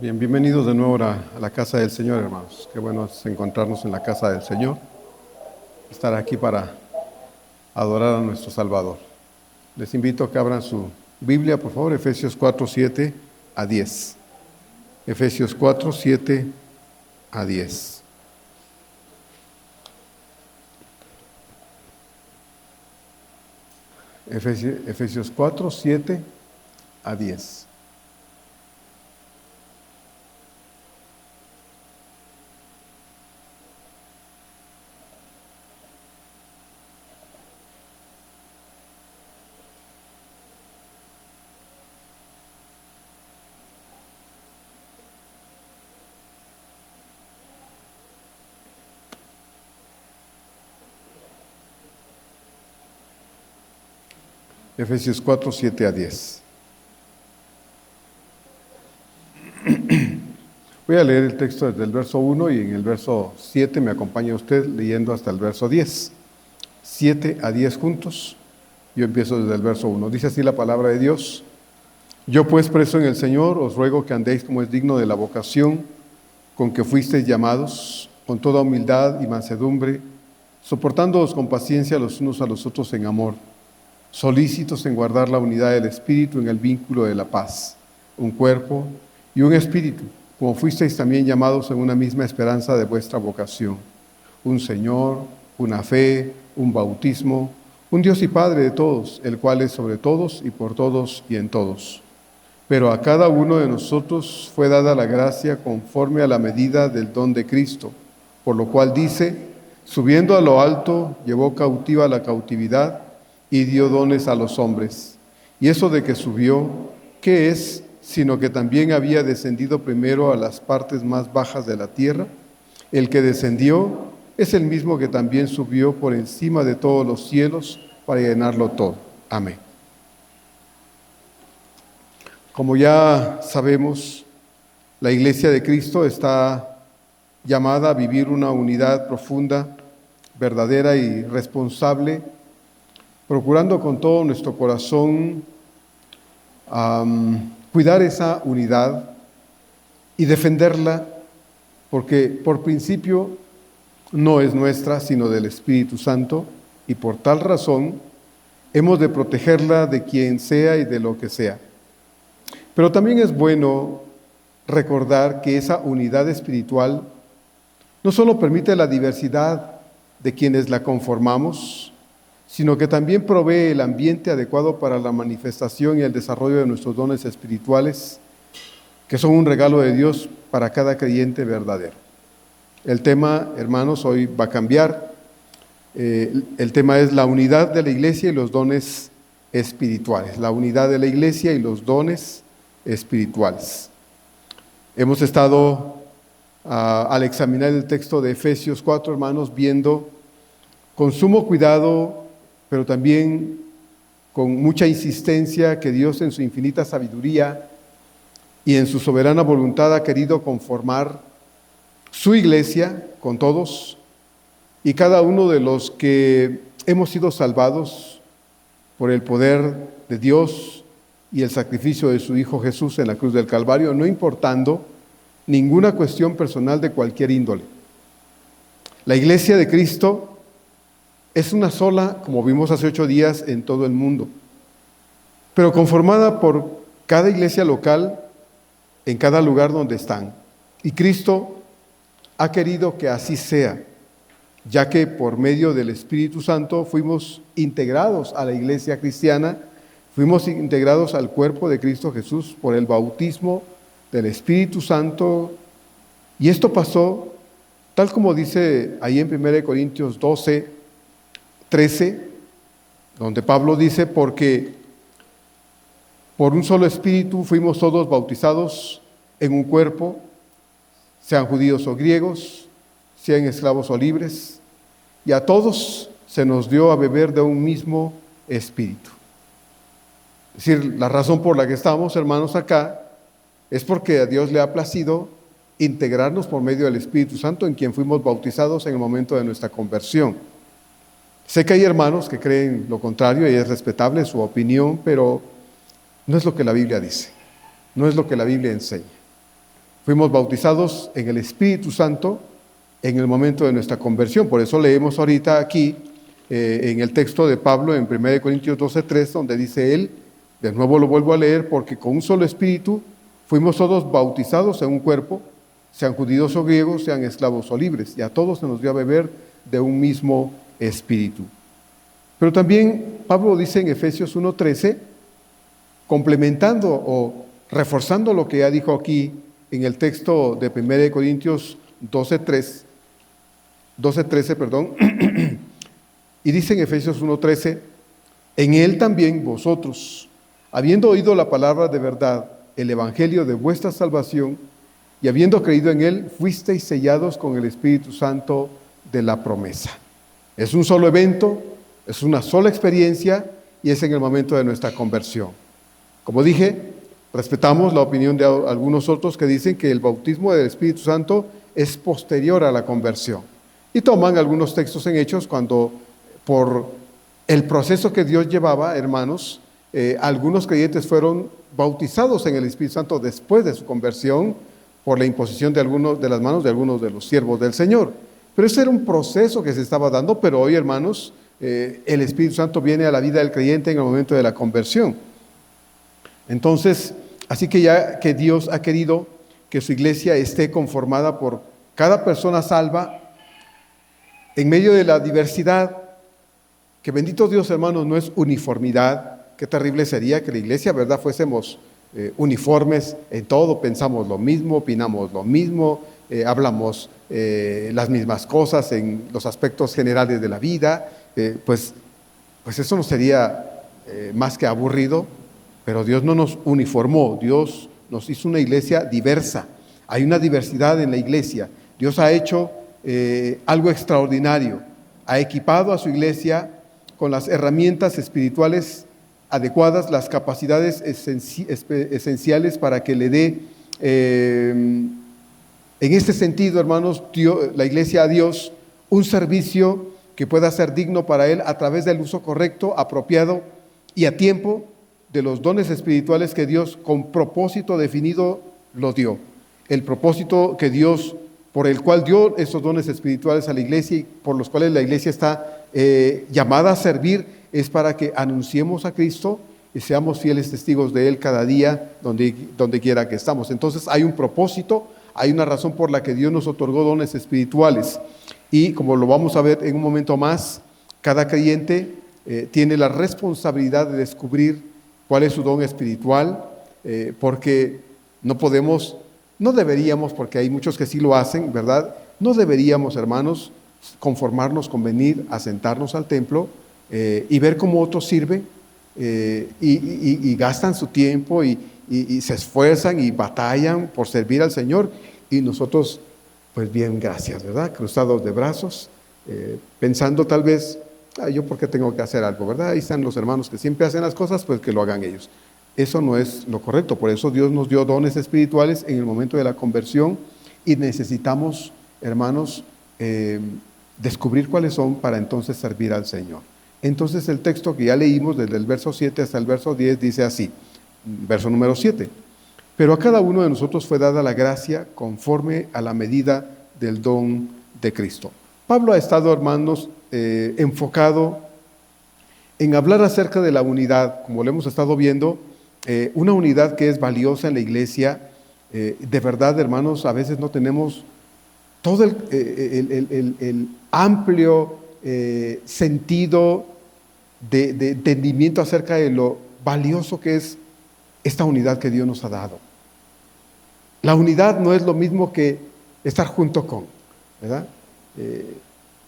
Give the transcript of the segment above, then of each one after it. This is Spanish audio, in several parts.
Bien, bienvenidos de nuevo a la casa del Señor, hermanos. Qué bueno es encontrarnos en la casa del Señor, estar aquí para adorar a nuestro Salvador. Les invito a que abran su Biblia, por favor, Efesios 4, 7 a 10. Efesios 4, 7 a 10. Efesios 4, 7 a 10. Efesios 4, 7 a 10. Voy a leer el texto desde el verso 1 y en el verso 7 me acompaña usted leyendo hasta el verso 10. 7 a 10 juntos. Yo empiezo desde el verso 1. Dice así la palabra de Dios. Yo pues preso en el Señor, os ruego que andéis como es digno de la vocación con que fuisteis llamados, con toda humildad y mansedumbre, soportándoos con paciencia los unos a los otros en amor, solícitos en guardar la unidad del Espíritu en el vínculo de la paz, un cuerpo y un espíritu, como fuisteis también llamados en una misma esperanza de vuestra vocación, un Señor, una fe, un bautismo, un Dios y Padre de todos, el cual es sobre todos y por todos y en todos. Pero a cada uno de nosotros fue dada la gracia conforme a la medida del don de Cristo, por lo cual dice, subiendo a lo alto, llevó cautiva la cautividad y dio dones a los hombres. Y eso de que subió, ¿qué es? Sino que también había descendido primero a las partes más bajas de la tierra. El que descendió es el mismo que también subió por encima de todos los cielos para llenarlo todo. Amén. Como ya sabemos, la Iglesia de Cristo está llamada a vivir una unidad profunda, verdadera y responsable, procurando con todo nuestro corazón cuidar esa unidad y defenderla, porque por principio no es nuestra, sino del Espíritu Santo, y por tal razón hemos de protegerla de quien sea y de lo que sea. Pero también es bueno recordar que esa unidad espiritual no solo permite la diversidad de quienes la conformamos, sino que también provee el ambiente adecuado para la manifestación y el desarrollo de nuestros dones espirituales, que son un regalo de Dios para cada creyente verdadero. El tema, hermanos, hoy va a cambiar. El tema es la unidad de la iglesia y los dones espirituales. La unidad de la iglesia y los dones espirituales. Hemos estado, al examinar el texto de Efesios 4, hermanos, viendo con sumo cuidado, pero también con mucha insistencia, que Dios en su infinita sabiduría y en su soberana voluntad ha querido conformar su iglesia con todos, y cada uno de los que hemos sido salvados por el poder de Dios y el sacrificio de su Hijo Jesús en la cruz del Calvario, no importando ninguna cuestión personal de cualquier índole. La iglesia de Cristo es una sola, como vimos hace 8 días, en todo el mundo, pero conformada por cada iglesia local en cada lugar donde están. Y Cristo ha querido que así sea, ya que por medio del Espíritu Santo fuimos integrados a la iglesia cristiana, fuimos integrados al cuerpo de Cristo Jesús por el bautismo del Espíritu Santo. Y esto pasó, tal como dice ahí en 1 Corintios 12, 13, donde Pablo dice, porque por un solo espíritu fuimos todos bautizados en un cuerpo, sean judíos o griegos, sean esclavos o libres, y a todos se nos dio a beber de un mismo espíritu. Es decir, la razón por la que estamos, hermanos, acá, es porque a Dios le ha placido integrarnos por medio del Espíritu Santo, en quien fuimos bautizados en el momento de nuestra conversión. Sé que hay hermanos que creen lo contrario y es respetable su opinión, pero no es lo que la Biblia dice, no es lo que la Biblia enseña. Fuimos bautizados en el Espíritu Santo en el momento de nuestra conversión. Por eso leemos ahorita aquí en el texto de Pablo en 1 Corintios 12:3, donde dice él, de nuevo lo vuelvo a leer, porque con un solo espíritu fuimos todos bautizados en un cuerpo, sean judíos o griegos, sean esclavos o libres, y a todos se nos dio a beber de un mismo espíritu. Pero también Pablo dice en Efesios 1:13, complementando o reforzando lo que ya dijo aquí en el texto de 1 Corintios 12:13, perdón, y dice en Efesios 1:13, en él también vosotros, habiendo oído la palabra de verdad, el evangelio de vuestra salvación, y habiendo creído en él, fuisteis sellados con el Espíritu Santo de la promesa. Es un solo evento, es una sola experiencia, y es en el momento de nuestra conversión. Como dije, respetamos la opinión de algunos otros que dicen que el bautismo del Espíritu Santo es posterior a la conversión. Y toman algunos textos en Hechos cuando, por el proceso que Dios llevaba, hermanos, algunos creyentes fueron bautizados en el Espíritu Santo después de su conversión por la imposición de las manos de algunos de los siervos del Señor. Pero ese era un proceso que se estaba dando, pero hoy, hermanos, el Espíritu Santo viene a la vida del creyente en el momento de la conversión. Entonces, así que ya que Dios ha querido que su iglesia esté conformada por cada persona salva, en medio de la diversidad, que bendito Dios, hermanos, no es uniformidad. Qué terrible sería que la iglesia, ¿verdad?, fuésemos uniformes en todo, pensamos lo mismo, opinamos lo mismo, hablamos las mismas cosas en los aspectos generales de la vida, pues eso no sería más que aburrido. Pero Dios no nos uniformó, Dios nos hizo una iglesia diversa. Hay una diversidad en la iglesia. Dios ha hecho algo extraordinario. Ha equipado a su iglesia con las herramientas espirituales adecuadas, las capacidades esenciales para que le dé, en este sentido, hermanos, la iglesia a Dios, un servicio que pueda ser digno para Él a través del uso correcto, apropiado y a tiempo de los dones espirituales que Dios con propósito definido lo dio. El propósito que Dios, por el cual dio esos dones espirituales a la iglesia y por los cuales la iglesia está llamada a servir, es para que anunciemos a Cristo y seamos fieles testigos de Él cada día, donde quiera que estamos. Entonces hay un propósito, hay una razón por la que Dios nos otorgó dones espirituales. Y como lo vamos a ver en un momento más, cada creyente tiene la responsabilidad de descubrir cuál es su don espiritual, porque no deberíamos, porque hay muchos que sí lo hacen, ¿verdad? No deberíamos, hermanos, conformarnos con venir a sentarnos al templo y ver cómo otros sirven y gastan su tiempo y se esfuerzan y batallan por servir al Señor, y nosotros, pues bien, gracias, ¿verdad? Cruzados de brazos, pensando tal vez, yo porque tengo que hacer algo, ¿verdad? Ahí están los hermanos que siempre hacen las cosas, pues que lo hagan ellos. Eso no es lo correcto. Por eso Dios nos dio dones espirituales en el momento de la conversión, y necesitamos, hermanos, descubrir cuáles son para entonces servir al Señor. Entonces el texto que ya leímos desde el verso 7 hasta el verso 10 dice así, verso número 7. Pero a cada uno de nosotros fue dada la gracia conforme a la medida del don de Cristo. Pablo ha estado, hermanos, enfocado en hablar acerca de la unidad, como lo hemos estado viendo, una unidad que es valiosa en la iglesia. De verdad, hermanos, a veces no tenemos todo el amplio sentido de entendimiento acerca de lo valioso que es esta unidad que Dios nos ha dado. La unidad no es lo mismo que estar junto con, ¿verdad?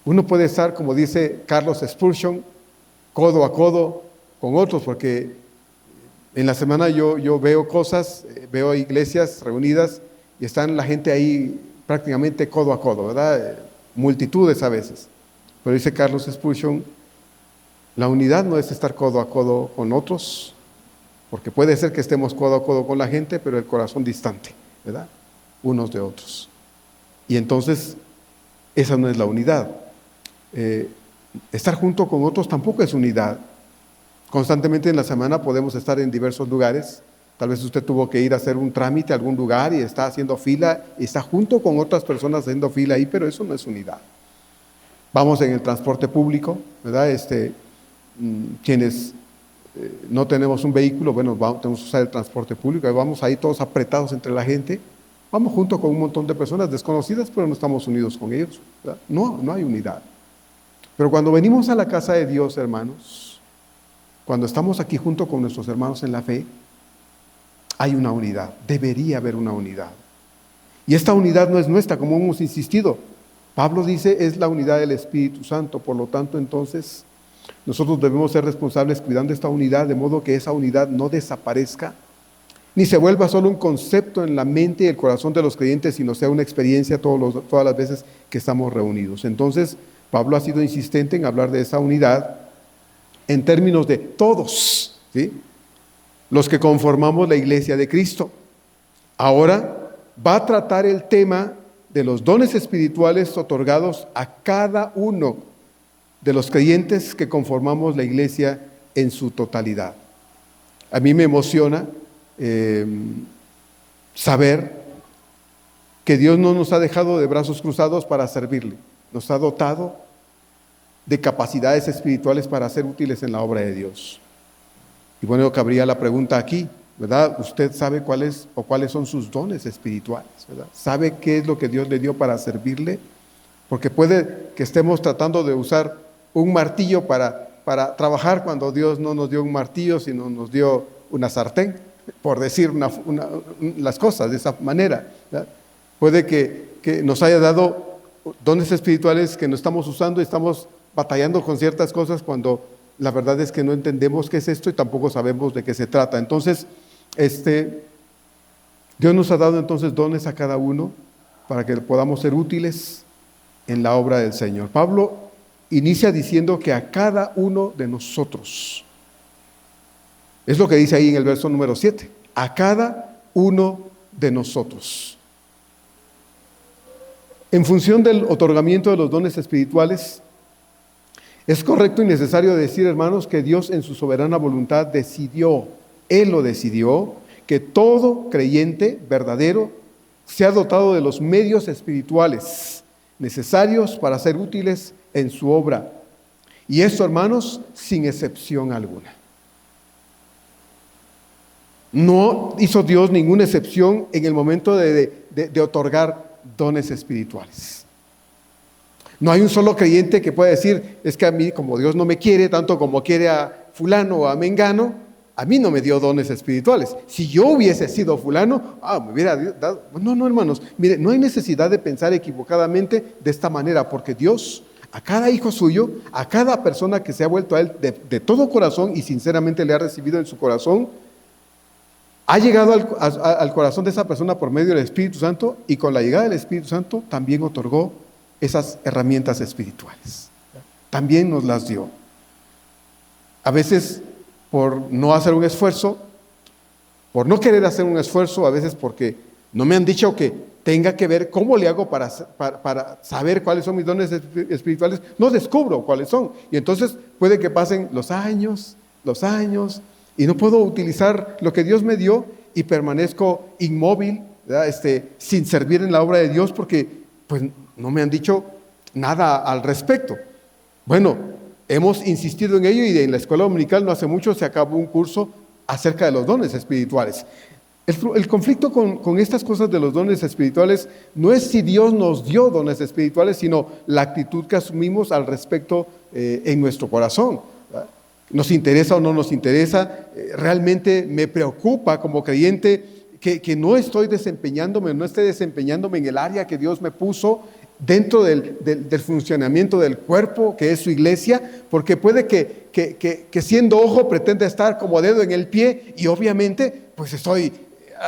Uno puede estar, como dice Carlos Spurgeon, codo a codo con otros, porque en la semana yo veo cosas, veo iglesias reunidas y están la gente ahí prácticamente codo a codo, ¿verdad? Multitudes a veces. Pero dice Carlos Spurgeon, la unidad no es estar codo a codo con otros, porque puede ser que estemos codo a codo con la gente, pero el corazón distante, ¿verdad? Unos de otros. Y entonces, esa no es la unidad. Estar junto con otros tampoco es unidad. Constantemente en la semana podemos estar en diversos lugares, Tal vez usted tuvo que ir a hacer un trámite a algún lugar y está haciendo fila, y está junto con otras personas haciendo fila ahí, pero eso no es unidad. Vamos en el transporte público, ¿verdad? Quienes no tenemos un vehículo, bueno, tenemos que usar el transporte público, vamos ahí todos apretados entre la gente, vamos junto con un montón de personas desconocidas, pero no estamos unidos con ellos, ¿verdad? No hay unidad. Pero cuando venimos a la casa de Dios, hermanos, cuando estamos aquí junto con nuestros hermanos en la fe, hay una unidad, debería haber una unidad. Y esta unidad no es nuestra, como hemos insistido. Pablo dice, es la unidad del Espíritu Santo. Por lo tanto, entonces, nosotros debemos ser responsables cuidando esta unidad, de modo que esa unidad no desaparezca, ni se vuelva solo un concepto en la mente y el corazón de los creyentes, sino sea una experiencia todas las veces que estamos reunidos. Entonces, Pablo ha sido insistente en hablar de esa unidad en términos de todos, ¿sí?, los que conformamos la iglesia de Cristo. Ahora va a tratar el tema de los dones espirituales otorgados a cada uno de los creyentes que conformamos la iglesia en su totalidad. A mí me emociona saber que Dios no nos ha dejado de brazos cruzados para servirle. Nos ha dotado de capacidades espirituales para ser útiles en la obra de Dios. Y bueno, cabría la pregunta aquí, ¿verdad? ¿Usted sabe cuáles son sus dones espirituales, ¿verdad? ¿Sabe qué es lo que Dios le dio para servirle? Porque puede que estemos tratando de usar un martillo para trabajar cuando Dios no nos dio un martillo, sino nos dio una sartén, por decir las cosas de esa manera, ¿verdad? Puede que nos haya dado dones espirituales que no estamos usando y estamos batallando con ciertas cosas cuando la verdad es que no entendemos qué es esto y tampoco sabemos de qué se trata. Entonces, Dios nos ha dado entonces dones a cada uno para que podamos ser útiles en la obra del Señor. Pablo inicia diciendo que a cada uno de nosotros, es lo que dice ahí en el verso número 7, a cada uno de nosotros. En función del otorgamiento de los dones espirituales, es correcto y necesario decir, hermanos, que Dios en su soberana voluntad decidió, Él lo decidió, que todo creyente verdadero sea dotado de los medios espirituales necesarios para ser útiles en su obra. Y esto, hermanos, sin excepción alguna. No hizo Dios ninguna excepción en el momento de otorgar dones espirituales. No hay un solo creyente que pueda decir, es que a mí, como Dios no me quiere tanto como quiere a fulano o a mengano, a mí no me dio dones espirituales. Si yo hubiese sido fulano, me hubiera dado. No, hermanos, mire, no hay necesidad de pensar equivocadamente de esta manera, porque Dios, a cada hijo suyo, a cada persona que se ha vuelto a Él de todo corazón y sinceramente le ha recibido en su corazón, ha llegado al corazón de esa persona por medio del Espíritu Santo, y con la llegada del Espíritu Santo también otorgó esas herramientas espirituales. También nos las dio. A veces por no hacer un esfuerzo, por no querer hacer un esfuerzo, a veces porque no me han dicho que tenga que ver cómo le hago para saber cuáles son mis dones espirituales, no descubro cuáles son. Y entonces puede que pasen los años, y no puedo utilizar lo que Dios me dio y permanezco inmóvil, ¿verdad? Sin servir en la obra de Dios porque pues no me han dicho nada al respecto. Bueno, hemos insistido en ello y en la escuela dominical no hace mucho se acabó un curso acerca de los dones espirituales. El conflicto con estas cosas de los dones espirituales no es si Dios nos dio dones espirituales, sino la actitud que asumimos al respecto en nuestro corazón. ¿Nos interesa o no nos interesa? Realmente me preocupa como creyente que no esté desempeñándome en el área que Dios me puso dentro del funcionamiento del cuerpo que es su iglesia, porque puede que siendo ojo pretenda estar como dedo en el pie y obviamente pues estoy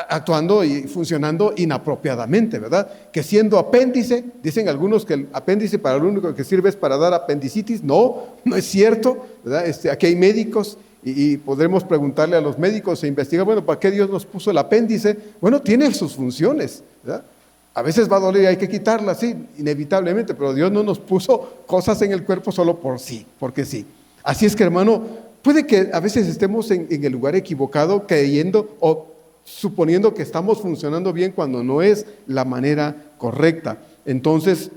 actuando y funcionando inapropiadamente, ¿verdad? Que siendo apéndice, dicen algunos que el apéndice para lo único que sirve es para dar apendicitis. No es cierto, ¿verdad? Aquí hay médicos y podremos preguntarle a los médicos e investigar, bueno, ¿para qué Dios nos puso el apéndice? Bueno, tiene sus funciones, ¿verdad? A veces va a doler y hay que quitarla, sí, inevitablemente, pero Dios no nos puso cosas en el cuerpo solo porque sí. Así es que, hermano, puede que a veces estemos en el lugar equivocado creyendo o suponiendo que estamos funcionando bien cuando no es la manera correcta. Entonces,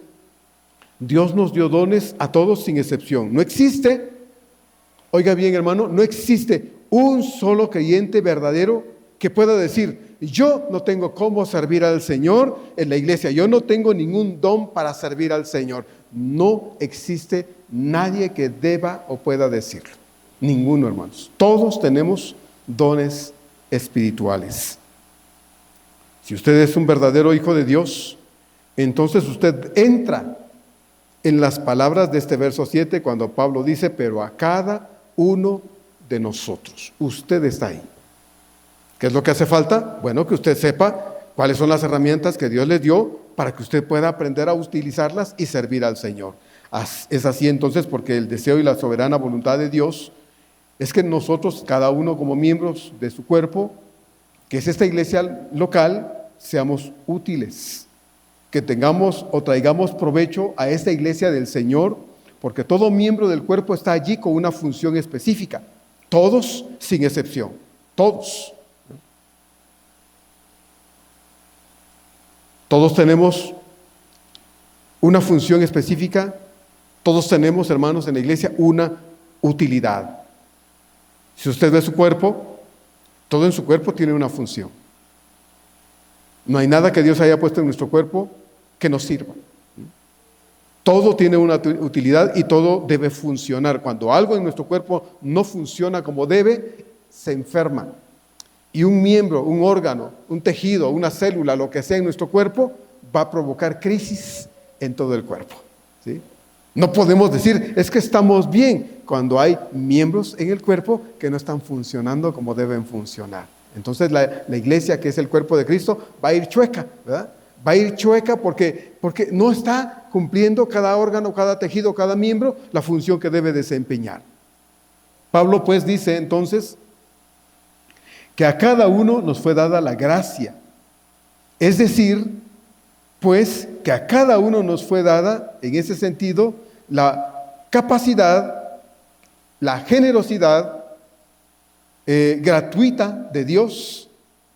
Dios nos dio dones a todos sin excepción. No existe, oiga bien hermano, no existe un solo creyente verdadero que pueda decir: yo no tengo cómo servir al Señor en la iglesia, yo no tengo ningún don para servir al Señor. No existe nadie que deba o pueda decirlo. Ninguno, hermanos. Todos tenemos dones espirituales. Si usted es un verdadero hijo de Dios, entonces usted entra en las palabras de este verso 7 cuando Pablo dice: pero a cada uno de nosotros. Usted está ahí. ¿Qué es lo que hace falta? Bueno, que usted sepa cuáles son las herramientas que Dios le dio para que usted pueda aprender a utilizarlas y servir al Señor. Es así entonces porque el deseo y la soberana voluntad de Dios es que nosotros, cada uno como miembros de su cuerpo, que es esta iglesia local, seamos útiles, que tengamos o traigamos provecho a esta iglesia del Señor, porque todo miembro del cuerpo está allí con una función específica, todos sin excepción, todos. Todos tenemos una función específica, todos tenemos, hermanos, en la iglesia una utilidad. Si usted ve su cuerpo, todo en su cuerpo tiene una función. No hay nada que Dios haya puesto en nuestro cuerpo que nos sirva. Todo tiene una utilidad y todo debe funcionar. Cuando algo en nuestro cuerpo no funciona como debe, se enferma. Y un miembro, un órgano, un tejido, una célula, lo que sea en nuestro cuerpo, va a provocar crisis en todo el cuerpo, ¿sí? No podemos decir, es que estamos bien, cuando hay miembros en el cuerpo que no están funcionando como deben funcionar. Entonces la iglesia, que es el cuerpo de Cristo, va a ir chueca, ¿verdad? Va a ir chueca porque no está cumpliendo cada órgano, cada tejido, cada miembro la función que debe desempeñar. Pablo pues dice entonces que a cada uno nos fue dada la gracia. Es decir, pues que a cada uno nos fue dada, en ese sentido, la capacidad, la generosidad gratuita de Dios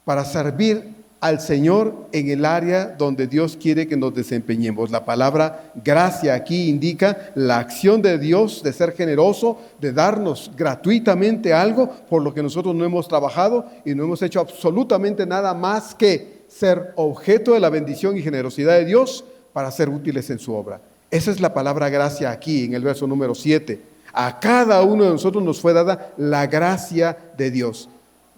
para servir al Señor en el área donde Dios quiere que nos desempeñemos. La palabra gracia aquí indica la acción de Dios de ser generoso, de darnos gratuitamente algo por lo que nosotros no hemos trabajado y no hemos hecho absolutamente nada más que ser objeto de la bendición y generosidad de Dios para ser útiles en su obra. Esa es la palabra gracia aquí en el verso número 7. A cada uno de nosotros nos fue dada la gracia de Dios.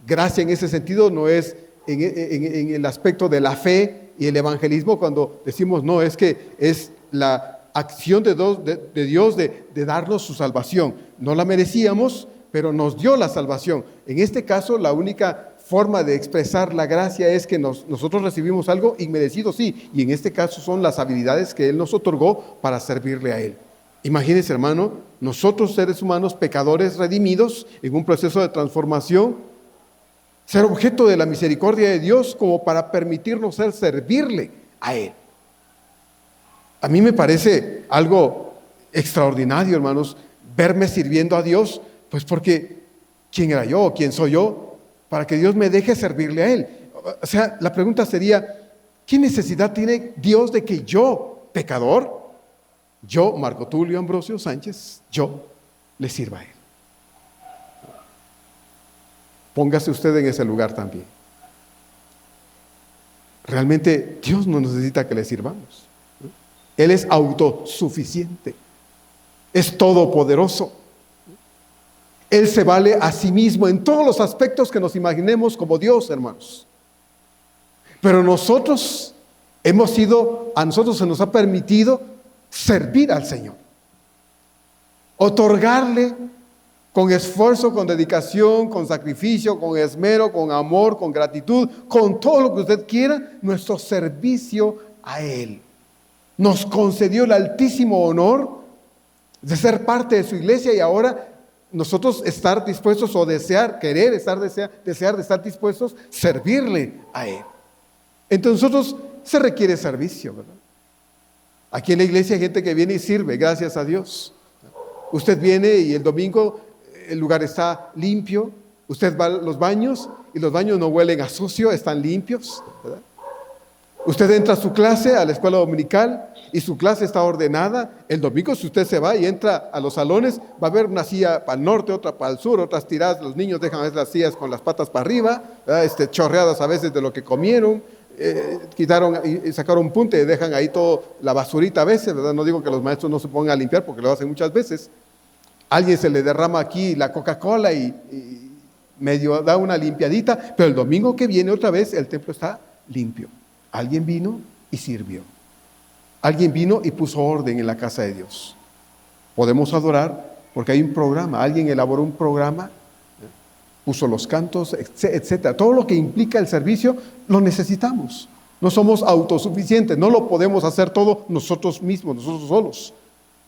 Gracia en ese sentido no es en el aspecto de la fe y el evangelismo, cuando decimos no, es que es la acción de Dios de darnos su salvación. No la merecíamos, pero nos dio la salvación. En este caso, la única forma de expresar la gracia es que nosotros recibimos algo inmerecido, sí, y en este caso son las habilidades que Él nos otorgó para servirle a Él. Imagínense, hermano, nosotros seres humanos, pecadores redimidos, en un proceso de transformación, ser objeto de la misericordia de Dios como para permitirnos servirle a Él. A mí me parece algo extraordinario, hermanos, verme sirviendo a Dios, pues porque ¿quién era yo? ¿Quién soy yo? Para que Dios me deje servirle a Él. O sea, la pregunta sería, ¿qué necesidad tiene Dios de que yo, pecador, yo, Marco Tulio Ambrosio Sánchez, yo le sirva a Él? Póngase usted en ese lugar también. Realmente Dios no necesita que le sirvamos. Él es autosuficiente, es todopoderoso. Él se vale a sí mismo en todos los aspectos que nos imaginemos como Dios, hermanos. Pero a nosotros se nos ha permitido servir al Señor, otorgarle con esfuerzo, con dedicación, con sacrificio, con esmero, con amor, con gratitud, con todo lo que usted quiera, nuestro servicio a Él. Nos concedió el altísimo honor de ser parte de su iglesia y ahora nosotros estar dispuestos o desear de estar dispuestos a servirle a Él. Entonces nosotros se requiere servicio, ¿verdad? Aquí en la iglesia hay gente que viene y sirve, gracias a Dios. Usted viene y el domingo el lugar está limpio, Usted va a los baños y los baños no huelen a sucio, están limpios, ¿verdad? Usted entra a su clase, a la escuela dominical, y su clase está ordenada. El domingo, si usted se va y entra a los salones, va a haber una silla para el norte, otra para el sur, otras tiradas. Los niños dejan a veces las sillas con las patas para arriba, chorreadas a veces de lo que comieron. Quitaron y sacaron un punte y dejan ahí todo la basurita a veces, ¿verdad? No digo que los maestros no se pongan a limpiar porque lo hacen muchas veces. Alguien se le derrama aquí la Coca-Cola y medio da una limpiadita, pero el domingo que viene otra vez el templo está limpio. Alguien vino y sirvió. Alguien vino y puso orden en la casa de Dios. Podemos adorar porque hay un programa. Alguien elaboró un programa, puso los cantos, etcétera. Todo lo que implica el servicio lo necesitamos. No somos autosuficientes, no lo podemos hacer todo nosotros mismos, nosotros solos.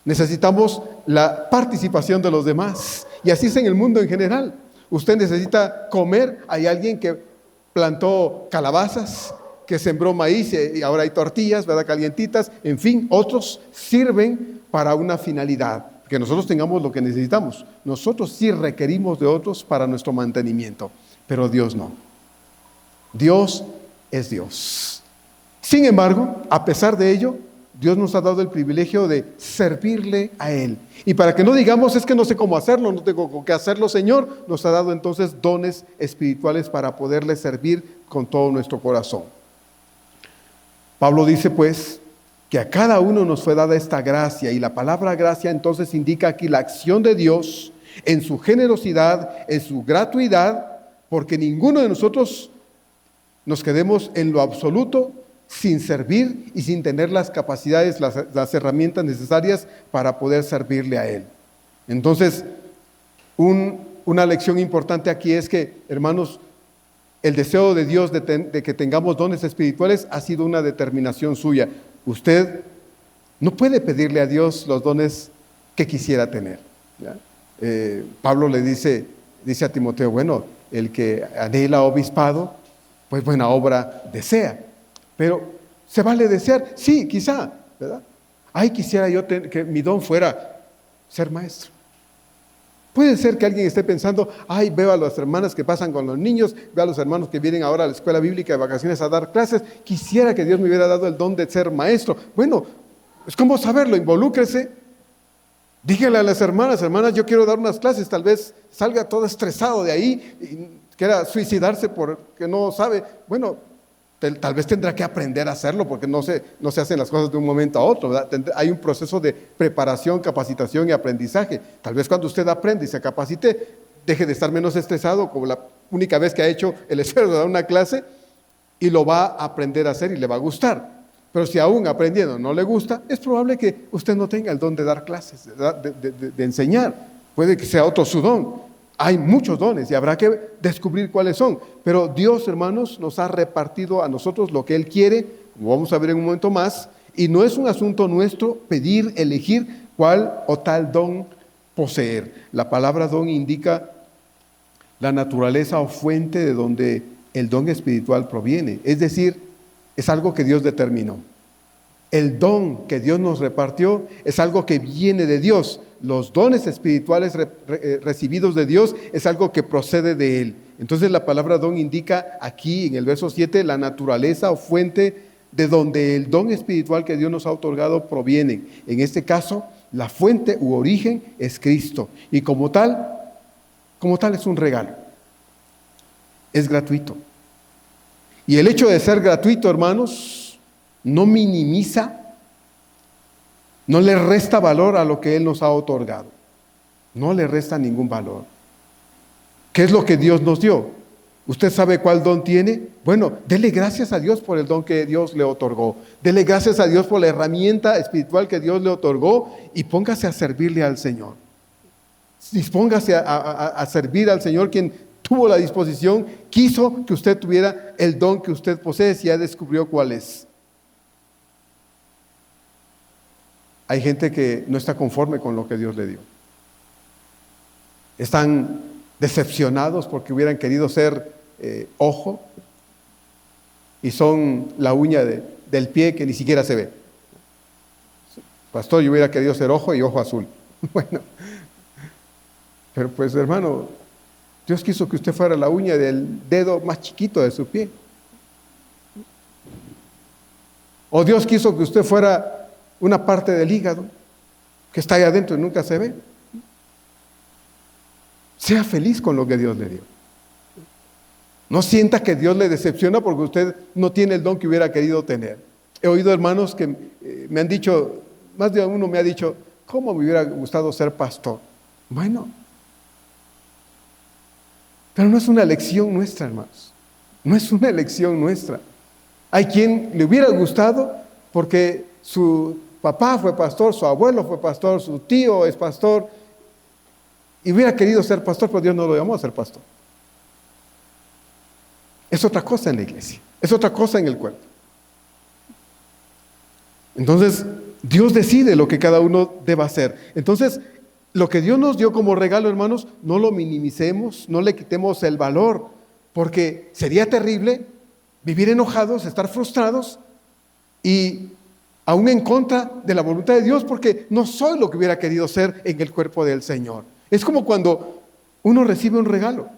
Necesitamos la participación de los demás. Y así es en el mundo en general. Usted necesita comer, hay alguien que plantó calabazas, que sembró maíz y ahora hay tortillas, ¿verdad? Calientitas, en fin, otros sirven para una finalidad, que nosotros tengamos lo que necesitamos. Nosotros sí requerimos de otros para nuestro mantenimiento, pero Dios no. Dios es Dios. Sin embargo, a pesar de ello, Dios nos ha dado el privilegio de servirle a Él. Y para que no digamos, es que no sé cómo hacerlo, no tengo con qué hacerlo, Señor, nos ha dado entonces dones espirituales para poderle servir con todo nuestro corazón. Pablo dice pues que a cada uno nos fue dada esta gracia, y la palabra gracia entonces indica aquí la acción de Dios en su generosidad, en su gratuidad, porque ninguno de nosotros nos quedemos en lo absoluto sin servir y sin tener las capacidades, las herramientas necesarias para poder servirle a Él. Entonces, una lección importante aquí es que, hermanos, el deseo de Dios de que tengamos dones espirituales ha sido una determinación suya. Usted no puede pedirle a Dios los dones que quisiera tener, ¿ya? Pablo le dice a Timoteo, bueno, el que anhela obispado, pues buena obra desea. Pero, ¿se vale desear? Sí, quizá, ¿verdad? Ay, quisiera yo que mi don fuera ser maestro. Puede ser que alguien esté pensando, ay, veo a las hermanas que pasan con los niños, veo a los hermanos que vienen ahora a la escuela bíblica de vacaciones a dar clases, quisiera que Dios me hubiera dado el don de ser maestro. Bueno, es como saberlo, involúcrese. Dígale a las hermanas, yo quiero dar unas clases, tal vez salga todo estresado de ahí y quiera suicidarse porque no sabe. Bueno, tal vez tendrá que aprender a hacerlo porque no se hacen las cosas de un momento a otro, ¿verdad? Hay un proceso de preparación, capacitación y aprendizaje. Tal vez cuando usted aprende y se capacite, deje de estar menos estresado, como la única vez que ha hecho el esfuerzo de dar una clase, y lo va a aprender a hacer y le va a gustar. Pero si aún aprendiendo no le gusta, es probable que usted no tenga el don de dar clases, de enseñar. Puede que sea otro su don. Hay muchos dones y habrá que descubrir cuáles son. Pero Dios, hermanos, nos ha repartido a nosotros lo que Él quiere, como vamos a ver en un momento más, y no es un asunto nuestro pedir, elegir cuál o tal don poseer. La palabra don indica la naturaleza o fuente de donde el don espiritual proviene. Es decir, es algo que Dios determinó. El don que Dios nos repartió es algo que viene de Dios. Los dones espirituales recibidos de Dios es algo que procede de Él. Entonces la palabra don indica aquí en el verso 7 la naturaleza o fuente de donde el don espiritual que Dios nos ha otorgado proviene. En este caso, la fuente u origen es Cristo. Y como tal es un regalo. Es gratuito. Y el hecho de ser gratuito, hermanos, no minimiza, no le resta valor a lo que Él nos ha otorgado. No le resta ningún valor. ¿Qué es lo que Dios nos dio? ¿Usted sabe cuál don tiene? Bueno, dele gracias a Dios por el don que Dios le otorgó. Dele gracias a Dios por la herramienta espiritual que Dios le otorgó y póngase a servirle al Señor. Dispóngase a servir al Señor, quien tuvo la disposición, quiso que usted tuviera el don que usted posee, si ya descubrió cuál es. Hay gente que no está conforme con lo que Dios le dio. Están decepcionados porque hubieran querido ser ojo y son la uña del pie que ni siquiera se ve. Pastor, yo hubiera querido ser ojo y ojo azul. Bueno, pero pues hermano, Dios quiso que usted fuera la uña del dedo más chiquito de su pie. O Dios quiso que usted fuera una parte del hígado que está ahí adentro y nunca se ve. Sea feliz con lo que Dios le dio. No sienta que Dios le decepciona porque usted no tiene el don que hubiera querido tener. He oído hermanos que me han dicho, más de uno me ha dicho, ¿cómo me hubiera gustado ser pastor? Bueno, pero no es una elección nuestra, hermanos. No es una elección nuestra. Hay quien le hubiera gustado porque su papá fue pastor, su abuelo fue pastor, su tío es pastor, y hubiera querido ser pastor, pero Dios no lo llamó a ser pastor. Es otra cosa en la iglesia, es otra cosa en el cuerpo. Entonces, Dios decide lo que cada uno deba hacer. Entonces, lo que Dios nos dio como regalo, hermanos, no lo minimicemos, no le quitemos el valor, porque sería terrible vivir enojados, estar frustrados y aún en contra de la voluntad de Dios, porque no soy lo que hubiera querido ser en el cuerpo del Señor. Es como cuando uno recibe un regalo.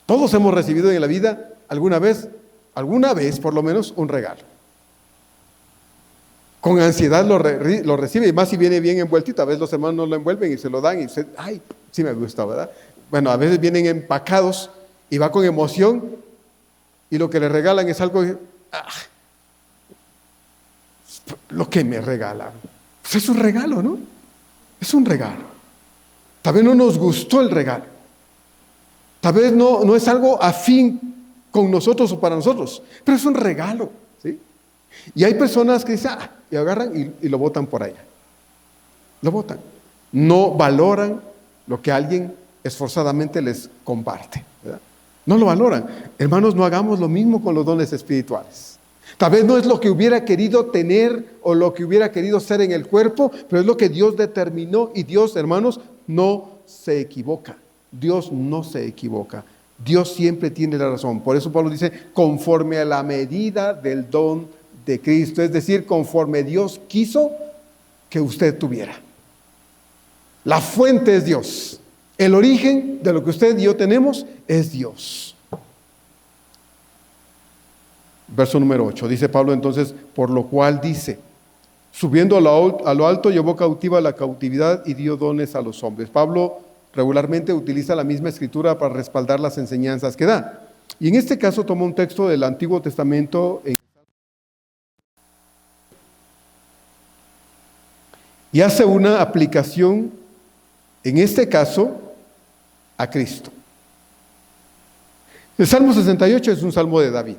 Todos hemos recibido en la vida alguna vez por lo menos, un regalo. Con ansiedad lo recibe, y más si viene bien envueltito. A veces los hermanos no lo envuelven y se lo dan y dice, ay, sí me gusta, ¿verdad? Bueno, a veces vienen empacados y va con emoción y lo que le regalan es algo, lo que me regalan. Pues es un regalo, ¿no? Es un regalo. Tal vez no nos gustó el regalo. Tal vez no es algo afín con nosotros o para nosotros, pero es un regalo, ¿sí? Y hay personas que dicen, y agarran y lo botan por allá. Lo botan. No valoran lo que alguien esforzadamente les comparte, ¿verdad? No lo valoran. Hermanos, no hagamos lo mismo con los dones espirituales. Tal vez no es lo que hubiera querido tener o lo que hubiera querido ser en el cuerpo, pero es lo que Dios determinó, y Dios, hermanos, no se equivoca. Dios no se equivoca. Dios siempre tiene la razón. Por eso Pablo dice, conforme a la medida del don de Cristo, es decir, conforme Dios quiso que usted tuviera. La fuente es Dios. El origen de lo que usted y yo tenemos es Dios. Verso número 8, dice Pablo entonces, por lo cual dice, subiendo a lo alto llevó cautiva la cautividad y dio dones a los hombres. Pablo regularmente utiliza la misma escritura para respaldar las enseñanzas que da. Y en este caso toma un texto del Antiguo Testamento y hace una aplicación, en este caso, a Cristo. El Salmo 68 es un salmo de David.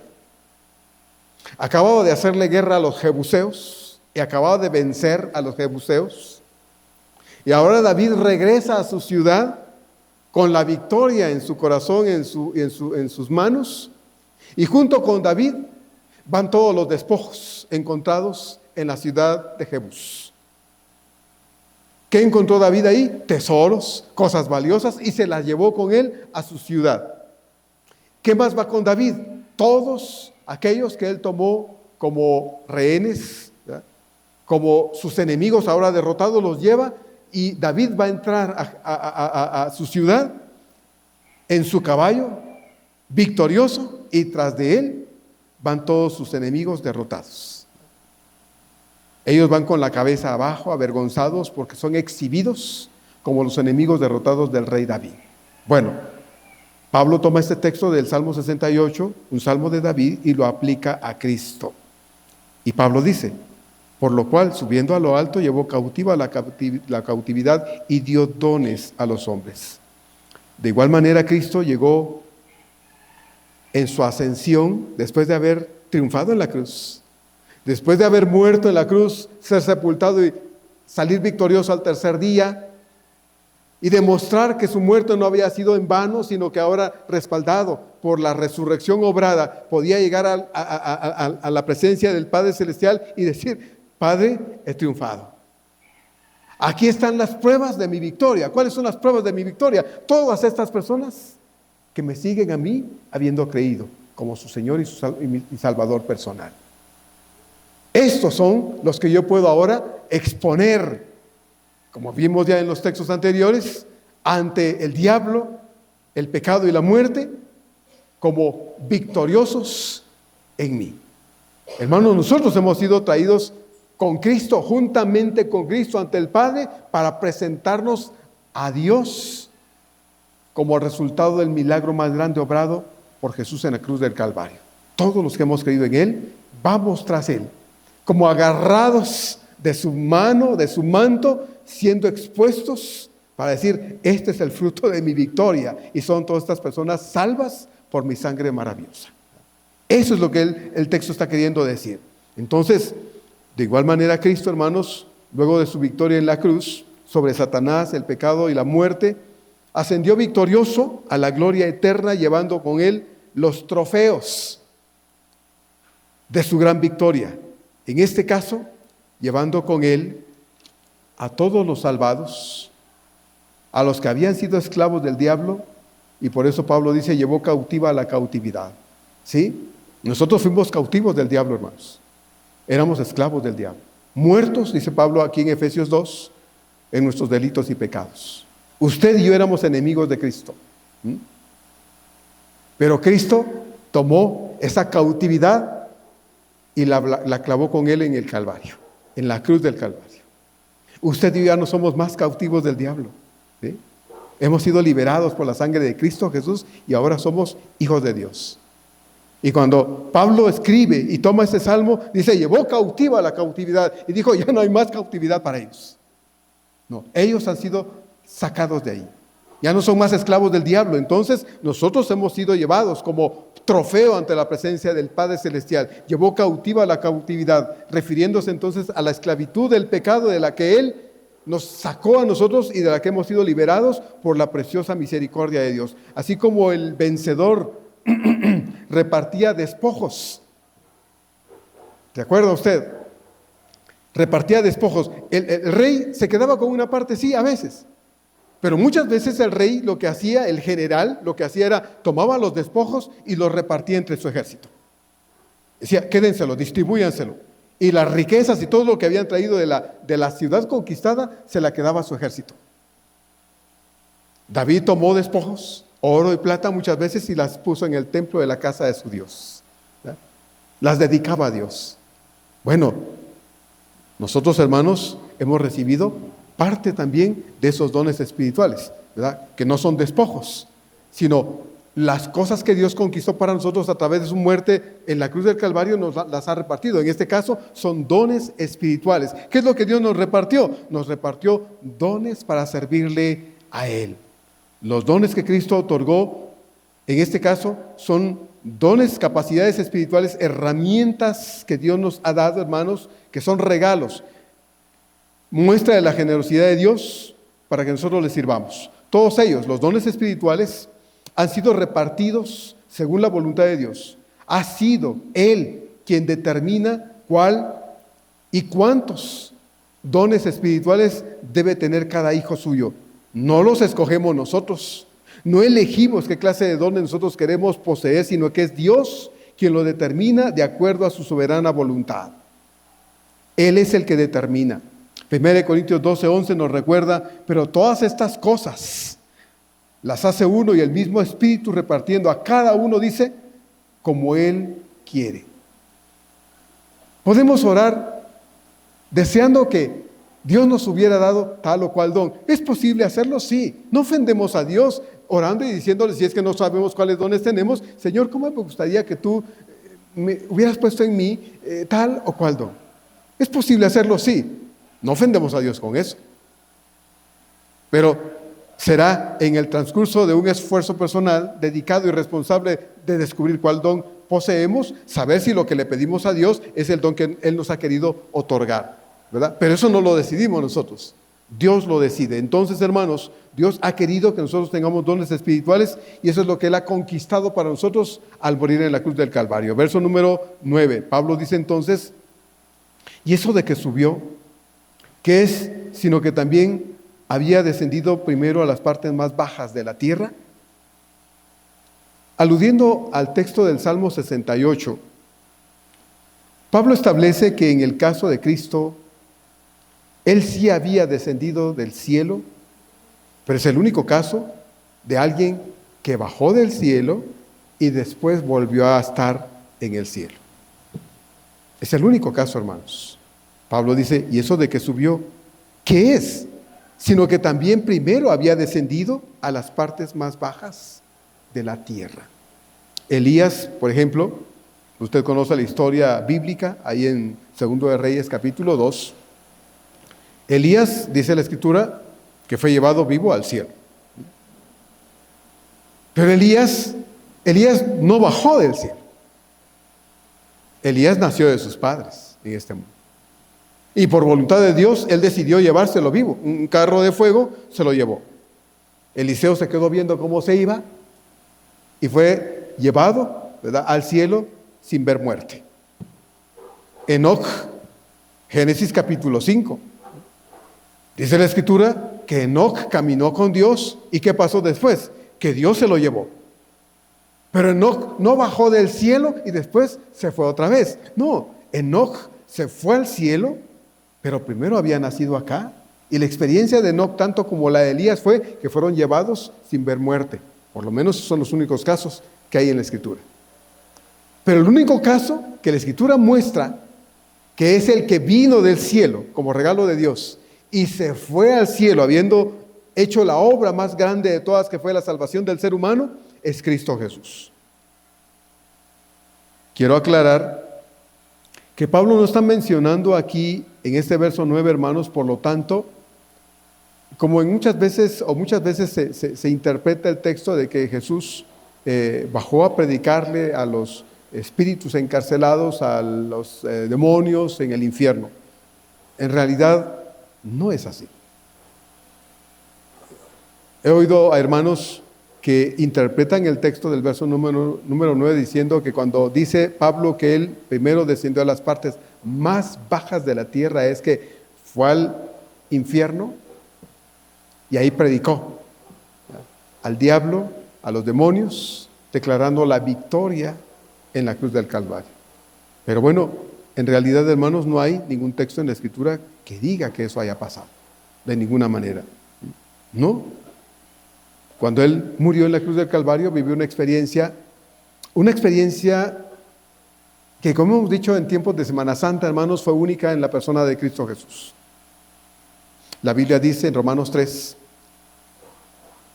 Acababa de hacerle guerra a los jebuseos y acababa de vencer a los jebuseos. Y ahora David regresa a su ciudad con la victoria en su corazón, en sus manos. Y junto con David van todos los despojos encontrados en la ciudad de Jebús. ¿Qué encontró David ahí? Tesoros, cosas valiosas, y se las llevó con él a su ciudad. ¿Qué más va con David? Todos aquellos que él tomó como rehenes, ¿verdad?, como sus enemigos ahora derrotados, los lleva, y David va a entrar a su ciudad en su caballo, victorioso, y tras de él van todos sus enemigos derrotados. Ellos van con la cabeza abajo, avergonzados, porque son exhibidos como los enemigos derrotados del rey David. Bueno, Pablo toma este texto del Salmo 68, un salmo de David, y lo aplica a Cristo. Y Pablo dice, por lo cual, subiendo a lo alto, llevó cautiva la cautividad y dio dones a los hombres. De igual manera, Cristo llegó en su ascensión, después de haber triunfado en la cruz, después de haber muerto en la cruz, ser sepultado y salir victorioso al tercer día, y demostrar que su muerte no había sido en vano, sino que ahora, respaldado por la resurrección obrada, podía llegar a la presencia del Padre Celestial y decir, Padre, he triunfado. Aquí están las pruebas de mi victoria. ¿Cuáles son las pruebas de mi victoria? Todas estas personas que me siguen a mí habiendo creído como su Señor y mi Salvador personal. Estos son los que yo puedo ahora exponer, como vimos ya en los textos anteriores, ante el diablo, el pecado y la muerte, como victoriosos en mí. Hermanos, nosotros hemos sido traídos con Cristo, juntamente con Cristo ante el Padre, para presentarnos a Dios como resultado del milagro más grande obrado por Jesús en la cruz del Calvario. Todos los que hemos creído en Él, vamos tras Él, como agarrados de su mano, de su manto, siendo expuestos para decir, este es el fruto de mi victoria, y son todas estas personas salvas por mi sangre maravillosa. Eso es lo que el texto está queriendo decir. Entonces, de igual manera, Cristo, hermanos, luego de su victoria en la cruz sobre Satanás, el pecado y la muerte, ascendió victorioso a la gloria eterna, llevando con Él los trofeos de su gran victoria. En este caso, llevando con Él a todos los salvados, a los que habían sido esclavos del diablo, y por eso Pablo dice, llevó cautiva a la cautividad. ¿Sí? Nosotros fuimos cautivos del diablo, hermanos. Éramos esclavos del diablo. Muertos, dice Pablo aquí en Efesios 2, en nuestros delitos y pecados. Usted y yo éramos enemigos de Cristo. Pero Cristo tomó esa cautividad y la clavó con Él en el Calvario, en la cruz del Calvario. Usted y yo ya no somos más cautivos del diablo. ¿Sí? Hemos sido liberados por la sangre de Cristo Jesús y ahora somos hijos de Dios. Y cuando Pablo escribe y toma ese salmo, dice, llevó cautiva la cautividad. Y dijo, ya no hay más cautividad para ellos. No, ellos han sido sacados de ahí. Ya no son más esclavos del diablo. Entonces, nosotros hemos sido llevados como trofeo ante la presencia del Padre Celestial. Llevó cautiva la cautividad, refiriéndose entonces a la esclavitud del pecado de la que Él nos sacó a nosotros y de la que hemos sido liberados por la preciosa misericordia de Dios. Así como el vencedor repartía despojos. ¿Se acuerda usted? Repartía despojos. El rey se quedaba con una parte, sí, a veces. Pero muchas veces el rey lo que hacía, el general, lo que hacía era, tomaba los despojos y los repartía entre su ejército. Decía, quédenselo, distribúyanselo. Y las riquezas y todo lo que habían traído de la ciudad conquistada, se la quedaba a su ejército. David tomó despojos, oro y plata muchas veces, y las puso en el templo de la casa de su Dios. ¿Verdad? Las dedicaba a Dios. Bueno, nosotros, hermanos, hemos recibido parte también de esos dones espirituales, ¿verdad? Que no son despojos, sino las cosas que Dios conquistó para nosotros a través de su muerte en la cruz del Calvario nos las ha repartido. En este caso son dones espirituales. ¿Qué es lo que Dios nos repartió? Nos repartió dones para servirle a Él. Los dones que Cristo otorgó, en este caso, son dones, capacidades espirituales, herramientas que Dios nos ha dado, hermanos, que son regalos. Muestra de la generosidad de Dios para que nosotros le sirvamos. Todos ellos, los dones espirituales, han sido repartidos según la voluntad de Dios. Ha sido Él quien determina cuál y cuántos dones espirituales debe tener cada hijo suyo. No los escogemos nosotros. No elegimos qué clase de dones nosotros queremos poseer, sino que es Dios quien lo determina de acuerdo a su soberana voluntad. Él es el que determina. 1 Corintios 12:11 nos recuerda, pero todas estas cosas las hace uno y el mismo Espíritu repartiendo a cada uno, dice, como Él quiere. Podemos orar deseando que Dios nos hubiera dado tal o cual don. ¿Es posible hacerlo? Sí. No ofendemos a Dios orando y diciéndole, si es que no sabemos cuáles dones tenemos, Señor, ¿cómo me gustaría que tú me hubieras puesto en mí tal o cual don? ¿Es posible hacerlo? Sí. No ofendemos a Dios con eso. Pero será en el transcurso de un esfuerzo personal dedicado y responsable de descubrir cuál don poseemos, saber si lo que le pedimos a Dios es el don que Él nos ha querido otorgar, ¿verdad? Pero eso no lo decidimos nosotros, Dios lo decide. Entonces, hermanos, Dios ha querido que nosotros tengamos dones espirituales y eso es lo que Él ha conquistado para nosotros al morir en la cruz del Calvario. Verso número 9, Pablo dice entonces, y eso de que subió, ¿qué es? Sino que también había descendido primero a las partes más bajas de la tierra. Aludiendo al texto del Salmo 68, Pablo establece que en el caso de Cristo, Él sí había descendido del cielo Pero es el único caso de alguien que bajó del cielo y después volvió a estar en el cielo. Es el único caso, hermanos. Pablo dice, ¿y eso de que subió? ¿Qué es? Sino que también primero había descendido a las partes más bajas de la tierra. Elías, por ejemplo, usted conoce la historia bíblica, ahí en 2 de Reyes capítulo 2. Elías, dice la Escritura, que fue llevado vivo al cielo. Pero Elías no bajó del cielo. Elías nació de sus padres en este mundo. Y por voluntad de Dios, él decidió llevárselo vivo. Un carro de fuego se lo llevó. Eliseo se quedó viendo cómo se iba y fue llevado, ¿verdad?, al cielo sin ver muerte. Enoc, Génesis capítulo 5. Dice la Escritura que Enoc caminó con Dios. ¿Y qué pasó después? Que Dios se lo llevó. Pero Enoc no bajó del cielo y después se fue otra vez. No, Enoc se fue al cielo, pero primero había nacido acá. Y la experiencia de Enoc, tanto como la de Elías, fue que fueron llevados sin ver muerte. Por lo menos son los únicos casos que hay en la Escritura. Pero el único caso que la Escritura muestra que es el que vino del cielo como regalo de Dios y se fue al cielo habiendo hecho la obra más grande de todas, que fue la salvación del ser humano, es Cristo Jesús. Quiero aclarar que Pablo no está mencionando aquí en este verso 9, hermanos, por lo tanto, como muchas veces se interpreta el texto de que Jesús bajó a predicarle a los espíritus encarcelados, a los demonios en el infierno. En realidad no es así. He oído a hermanos que interpretan el texto del verso número 9 diciendo que cuando dice Pablo que él primero descendió a las partes más bajas de la tierra, es que fue al infierno y ahí predicó al diablo, a los demonios, declarando la victoria en la cruz del Calvario. Pero bueno, en realidad, hermanos, no hay ningún texto en la Escritura que diga que eso haya pasado, de ninguna manera. No. Cuando él murió en la cruz del Calvario, vivió una experiencia que, como hemos dicho en tiempos de Semana Santa, hermanos, fue única en la persona de Cristo Jesús. La Biblia dice en Romanos 3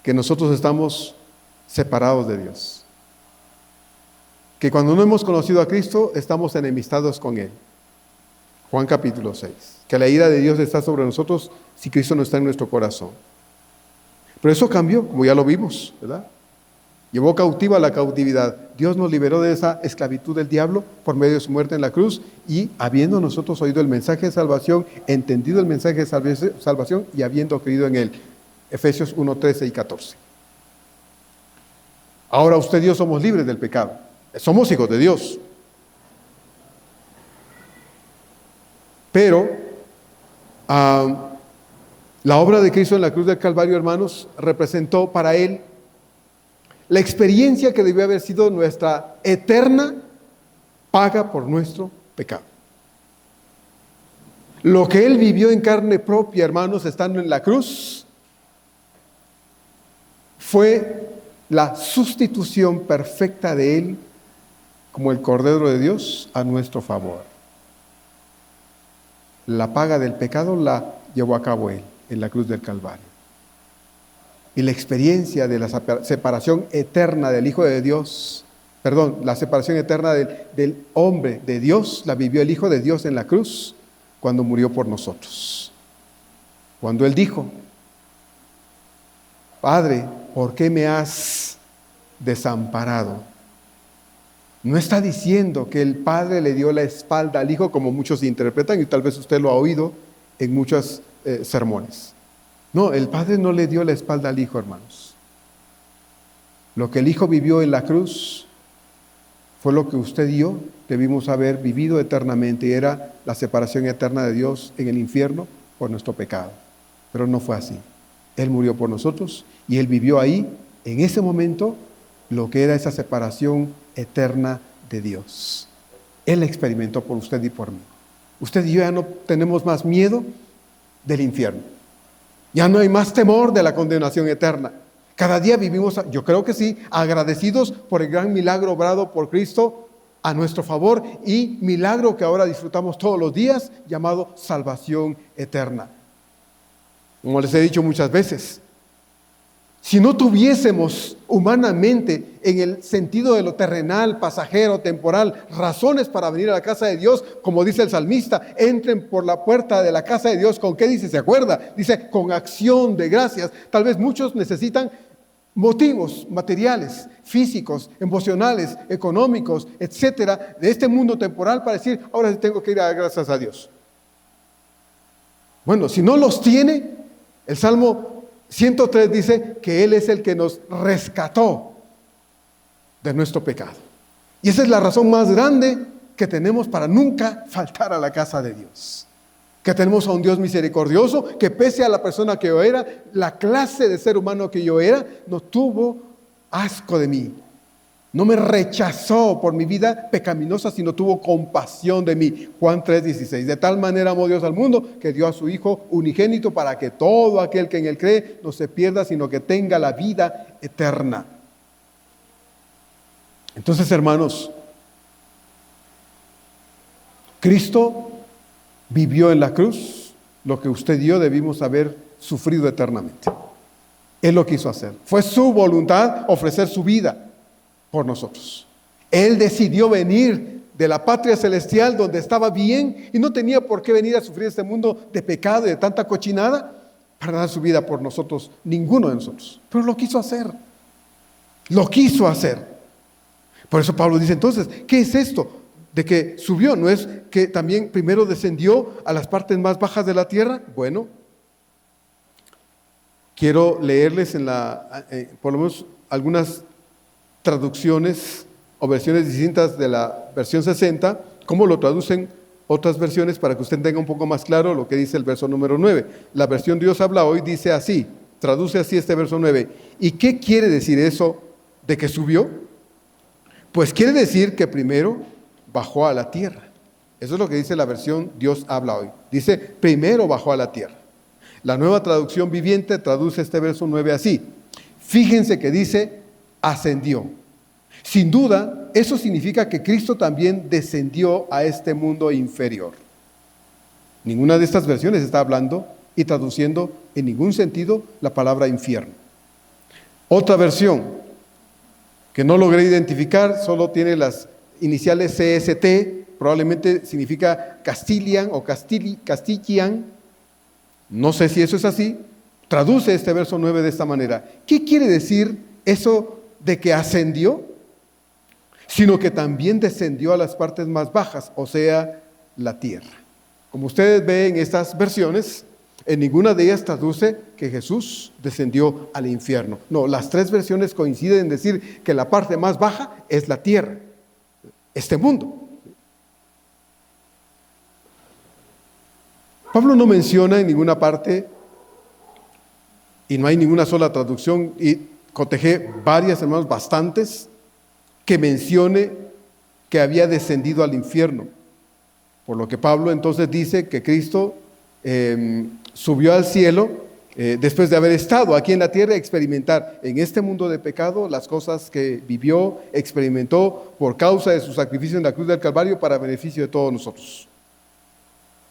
que nosotros estamos separados de Dios, que cuando no hemos conocido a Cristo estamos enemistados con Él. Juan capítulo 6, que la ira de Dios está sobre nosotros si Cristo no está en nuestro corazón. Pero eso cambió, como ya lo vimos, ¿verdad? Llevó cautiva la cautividad. Dios nos liberó de esa esclavitud del diablo por medio de su muerte en la cruz, y habiendo nosotros oído el mensaje de salvación, entendido el mensaje de salvación y habiendo creído en él. Efesios 1, 13 y 14. Ahora usted y yo somos libres del pecado. Somos hijos de Dios. Pero la obra de Cristo en la cruz del Calvario, hermanos, representó para Él la experiencia que debió haber sido nuestra eterna paga por nuestro pecado. Lo que Él vivió en carne propia, hermanos, estando en la cruz, fue la sustitución perfecta de Él como el Cordero de Dios a nuestro favor. La paga del pecado la llevó a cabo Él en la cruz del Calvario. Y la experiencia de la separación eterna del Hijo de Dios, la separación eterna del hombre de Dios, la vivió el Hijo de Dios en la cruz cuando murió por nosotros. Cuando Él dijo: Padre, ¿por qué me has desamparado? No está diciendo que el Padre le dio la espalda al Hijo, como muchos interpretan, y tal vez usted lo ha oído en muchos sermones. No, el Padre no le dio la espalda al Hijo, hermanos. Lo que el Hijo vivió en la cruz fue lo que usted y yo debimos haber vivido eternamente, y era la separación eterna de Dios en el infierno por nuestro pecado. Pero no fue así. Él murió por nosotros y Él vivió ahí, en ese momento, lo que era esa separación eterna de Dios. Él experimentó por usted y por mí. Usted y yo ya no tenemos más miedo del infierno. Ya no hay más temor de la condenación eterna. Cada día vivimos, yo creo que sí, agradecidos por el gran milagro obrado por Cristo a nuestro favor y milagro que ahora disfrutamos todos los días, llamado salvación eterna. Como les he dicho muchas veces, si no tuviésemos humanamente, en el sentido de lo terrenal, pasajero, temporal, razones para venir a la casa de Dios, como dice el salmista, entren por la puerta de la casa de Dios, ¿con qué dice? ¿Se acuerda? Dice, con acción de gracias. Tal vez muchos necesitan motivos materiales, físicos, emocionales, económicos, etcétera, de este mundo temporal para decir, ahora sí tengo que ir a dar gracias a Dios. Bueno, si no los tiene, el Salmo 103 dice que Él es el que nos rescató de nuestro pecado. Y esa es la razón más grande que tenemos para nunca faltar a la casa de Dios. Que tenemos a un Dios misericordioso que pese a la persona que yo era, la clase de ser humano que yo era, no tuvo asco de mí. No me rechazó por mi vida pecaminosa, sino tuvo compasión de mí. Juan 3:16. De tal manera amó Dios al mundo que dio a su Hijo unigénito para que todo aquel que en Él cree no se pierda, sino que tenga la vida eterna. Entonces, hermanos, Cristo vivió en la cruz lo que usted y yo debimos haber sufrido eternamente. Él lo quiso hacer. Fue su voluntad ofrecer su vida por nosotros. Él decidió venir de la patria celestial donde estaba bien y no tenía por qué venir a sufrir este mundo de pecado y de tanta cochinada para dar su vida por nosotros, ninguno de nosotros. Pero lo quiso hacer. Lo quiso hacer. Por eso Pablo dice entonces, ¿qué es esto? De que subió, ¿no es que también primero descendió a las partes más bajas de la tierra? Bueno, quiero leerles por lo menos algunas traducciones o versiones distintas de la versión 60, cómo lo traducen otras versiones para que usted tenga un poco más claro lo que dice el verso número 9. La versión Dios habla hoy dice así, traduce así este verso 9. ¿Y qué quiere decir eso de que subió? Pues quiere decir que primero bajó a la tierra. Eso es lo que dice la versión Dios habla hoy. Dice, primero bajó a la tierra. La Nueva Traducción Viviente traduce este verso 9 así. Fíjense que dice, ascendió. Sin duda, eso significa que Cristo también descendió a este mundo inferior. Ninguna de estas versiones está hablando y traduciendo en ningún sentido la palabra infierno. Otra versión que no logré identificar, solo tiene las iniciales CST, probablemente significa Castilian o Castilian. No sé si eso es así. Traduce este verso 9 de esta manera. ¿Qué quiere decir eso de que ascendió? Sino que también descendió a las partes más bajas, o sea, la tierra. Como ustedes ven en estas versiones, en ninguna de ellas traduce que Jesús descendió al infierno. No, las tres versiones coinciden en decir que la parte más baja es la tierra, este mundo. Pablo no menciona en ninguna parte, y no hay ninguna sola traducción, y cotejé varias, hermanos, bastantes, que mencione que había descendido al infierno. Por lo que Pablo entonces dice que Cristo subió al cielo después de haber estado aquí en la tierra, experimentar en este mundo de pecado las cosas que vivió, experimentó por causa de su sacrificio en la cruz del Calvario para beneficio de todos nosotros.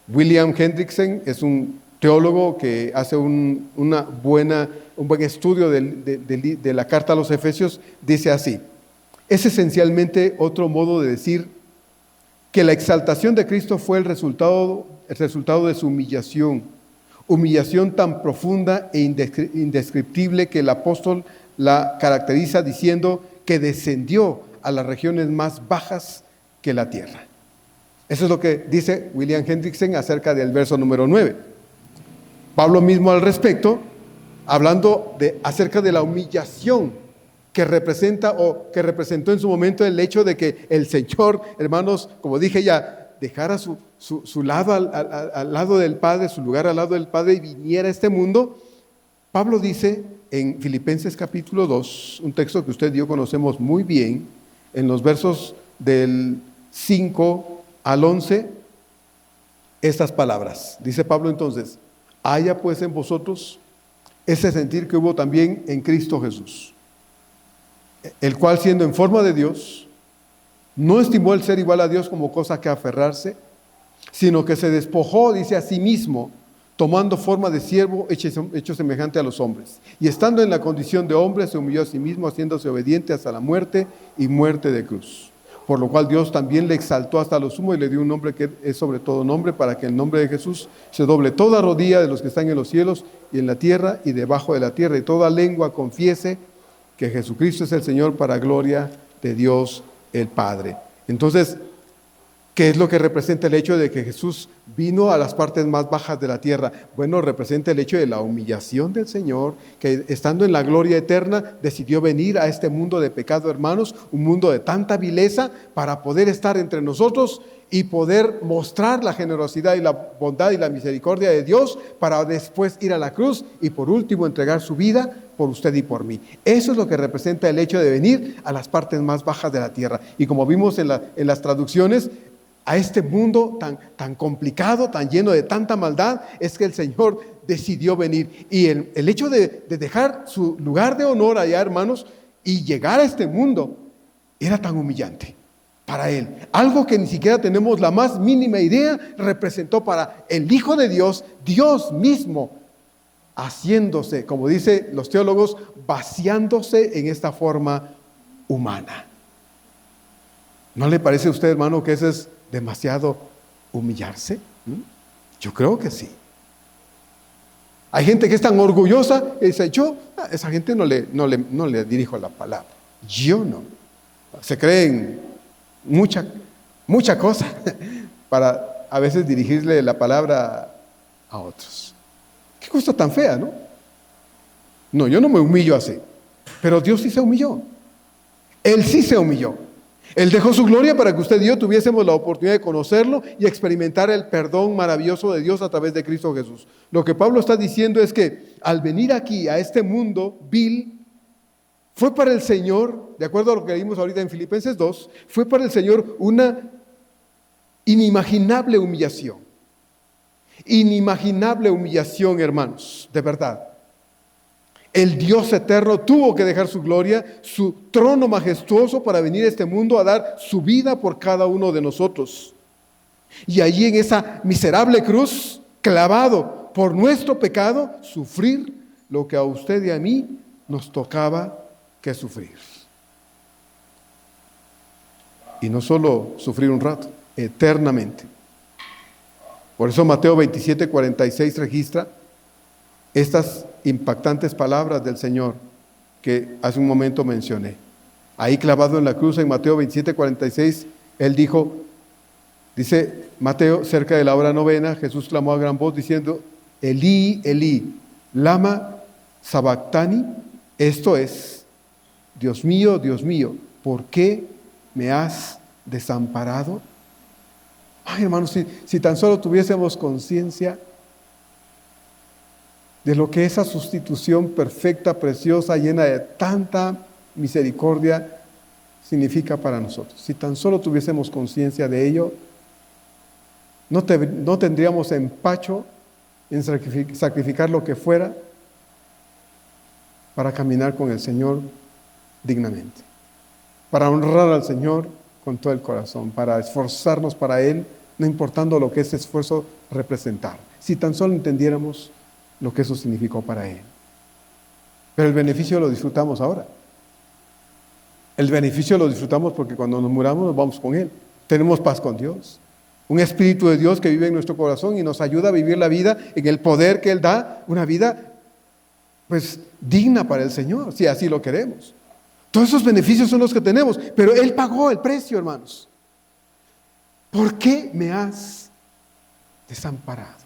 William Hendrickson es un teólogo que hace un buen estudio de la carta a los Efesios. Dice así: es esencialmente otro modo de decir que la exaltación de Cristo fue el resultado de su humillación tan profunda e indescriptible que el apóstol la caracteriza diciendo que descendió a las regiones más bajas que la tierra. Eso es lo que dice William Hendrickson acerca del verso número 9. Pablo mismo al respecto, hablando acerca de la humillación que representa o que representó en su momento el hecho de que el Señor, hermanos, como dije ya, dejara su lado al lado del Padre, su lugar al lado del Padre y viniera a este mundo. Pablo dice en Filipenses capítulo 2, un texto que usted y yo conocemos muy bien, en los versos del 5 al 11, estas palabras. Dice Pablo entonces: haya pues en vosotros ese sentir que hubo también en Cristo Jesús, el cual, siendo en forma de Dios, no estimó el ser igual a Dios como cosa que aferrarse, sino que se despojó, dice, a sí mismo, tomando forma de siervo, hecho semejante a los hombres. Y estando en la condición de hombre, se humilló a sí mismo, haciéndose obediente hasta la muerte y muerte de cruz. Por lo cual Dios también le exaltó hasta lo sumo y le dio un nombre que es sobre todo nombre, para que en el nombre de Jesús se doble toda rodilla de los que están en los cielos y en la tierra y debajo de la tierra, y toda lengua confiese que Jesucristo es el Señor, para gloria de Dios el Padre. Entonces, ¿qué es lo que representa el hecho de que Jesús vino a las partes más bajas de la tierra? Bueno, representa el hecho de la humillación del Señor, que estando en la gloria eterna, decidió venir a este mundo de pecado, hermanos, un mundo de tanta vileza, para poder estar entre nosotros y poder mostrar la generosidad y la bondad y la misericordia de Dios, para después ir a la cruz y por último entregar su vida por usted y por mí. Eso es lo que representa el hecho de venir a las partes más bajas de la tierra. Y como vimos en las traducciones, a este mundo tan complicado, tan lleno de tanta maldad, es que el Señor decidió venir. Y el hecho de dejar su lugar de honor allá, hermanos, y llegar a este mundo, era tan humillante para Él. Algo que ni siquiera tenemos la más mínima idea, representó para el Hijo de Dios, Dios mismo, haciéndose, como dicen los teólogos, vaciándose en esta forma humana. ¿No le parece a usted, hermano, que eso es demasiado humillarse? Yo creo que sí. Hay gente que es tan orgullosa y dice, yo a esa gente no le dirijo la palabra. Yo no. Se creen mucha cosa para a veces dirigirle la palabra a otros. Qué cosa tan fea, ¿no? No, yo no me humillo así. Pero Dios sí se humilló. Él sí se humilló. Él dejó su gloria para que usted y yo tuviésemos la oportunidad de conocerlo y experimentar el perdón maravilloso de Dios a través de Cristo Jesús. Lo que Pablo está diciendo es que al venir aquí a este mundo vil, fue para el Señor, de acuerdo a lo que vimos ahorita en Filipenses 2, fue para el Señor una inimaginable humillación. Inimaginable humillación, hermanos, de verdad. El Dios eterno tuvo que dejar su gloria, su trono majestuoso, para venir a este mundo a dar su vida por cada uno de nosotros. Y allí en esa miserable cruz, clavado por nuestro pecado, sufrir lo que a usted y a mí nos tocaba que sufrir. Y no solo sufrir un rato, eternamente. Por eso Mateo 27:46 registra estas impactantes palabras del Señor que hace un momento mencioné. Ahí clavado en la cruz, en Mateo 27:46, Él dijo, dice Mateo, cerca de la hora novena, Jesús clamó a gran voz diciendo, Elí, Elí, lama sabactani, esto es, Dios mío, ¿por qué me has desamparado? Ay, hermanos, si tan solo tuviésemos conciencia de lo que esa sustitución perfecta, preciosa, llena de tanta misericordia significa para nosotros. Si tan solo tuviésemos conciencia de ello, no tendríamos empacho en sacrificar lo que fuera para caminar con el Señor dignamente, para honrar al Señor con todo el corazón, para esforzarnos para Él, no importando lo que ese esfuerzo representara. Si tan solo entendiéramos lo que eso significó para Él. Pero el beneficio lo disfrutamos ahora. El beneficio lo disfrutamos porque cuando nos muramos nos vamos con Él. Tenemos paz con Dios. Un Espíritu de Dios que vive en nuestro corazón y nos ayuda a vivir la vida en el poder que Él da, una vida pues digna para el Señor, si así lo queremos. Todos esos beneficios son los que tenemos, pero Él pagó el precio, hermanos. ¿Por qué me has desamparado?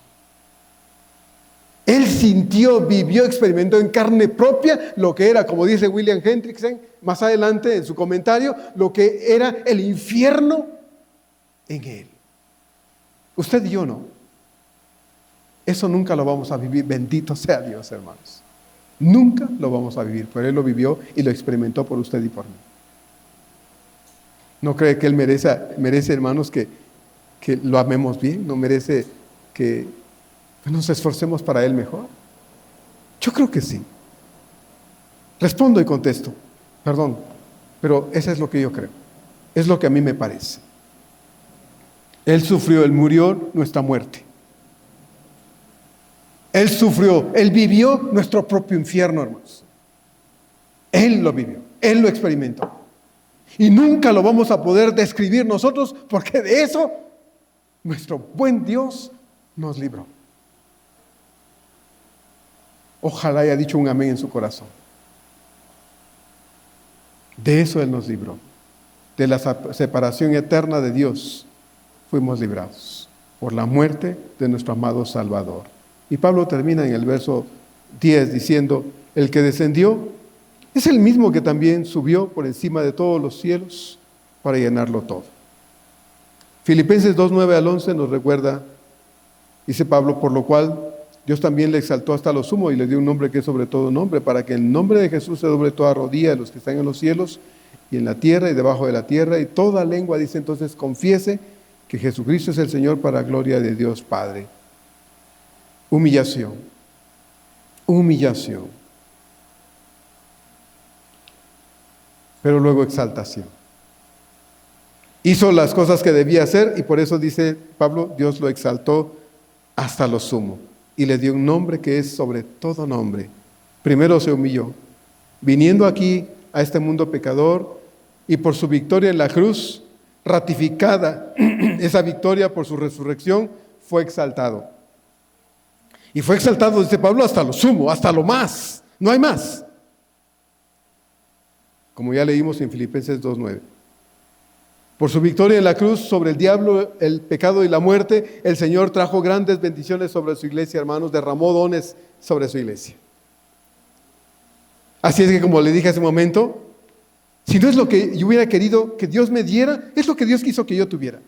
Él sintió, vivió, experimentó en carne propia lo que era, como dice William Hendrickson más adelante en su comentario, lo que era el infierno en Él. Usted y yo no. Eso nunca lo vamos a vivir, bendito sea Dios, hermanos. Nunca lo vamos a vivir, pero Él lo vivió y lo experimentó por usted y por mí. ¿No cree que Él merece, hermanos, que lo amemos bien? ¿No merece que nos esforcemos para Él mejor? Yo creo que sí. Respondo y contesto, perdón, pero eso es lo que yo creo. Es lo que a mí me parece. Él sufrió, Él murió nuestra muerte. Él sufrió, Él vivió nuestro propio infierno, hermanos. Él lo vivió, Él lo experimentó. Y nunca lo vamos a poder describir nosotros, porque de eso nuestro buen Dios nos libró. Ojalá haya dicho un amén en su corazón. De eso Él nos libró. De la separación eterna de Dios fuimos librados por la muerte de nuestro amado Salvador. Y Pablo termina en el verso 10 diciendo, el que descendió es el mismo que también subió por encima de todos los cielos para llenarlo todo. Filipenses 2, 9 al 11 nos recuerda, dice Pablo, por lo cual Dios también le exaltó hasta lo sumo y le dio un nombre que es sobre todo nombre, para que en el nombre de Jesús se doble toda rodilla de los que están en los cielos y en la tierra y debajo de la tierra, y toda lengua, dice entonces, confiese que Jesucristo es el Señor para gloria de Dios Padre. Humillación. Humillación. Pero luego exaltación. Hizo las cosas que debía hacer y por eso dice Pablo, Dios lo exaltó hasta lo sumo y le dio un nombre que es sobre todo nombre. Primero se humilló, viniendo aquí a este mundo pecador y por su victoria en la cruz, ratificada esa victoria por su resurrección, fue exaltado. Y fue exaltado, dice Pablo, hasta lo sumo, hasta lo más, no hay más. Como ya leímos en Filipenses 2:9. Por su victoria en la cruz sobre el diablo, el pecado y la muerte, el Señor trajo grandes bendiciones sobre su iglesia, hermanos, derramó dones sobre su iglesia. Así es que, como le dije hace un momento, si no es lo que yo hubiera querido que Dios me diera, es lo que Dios quiso que yo tuviera.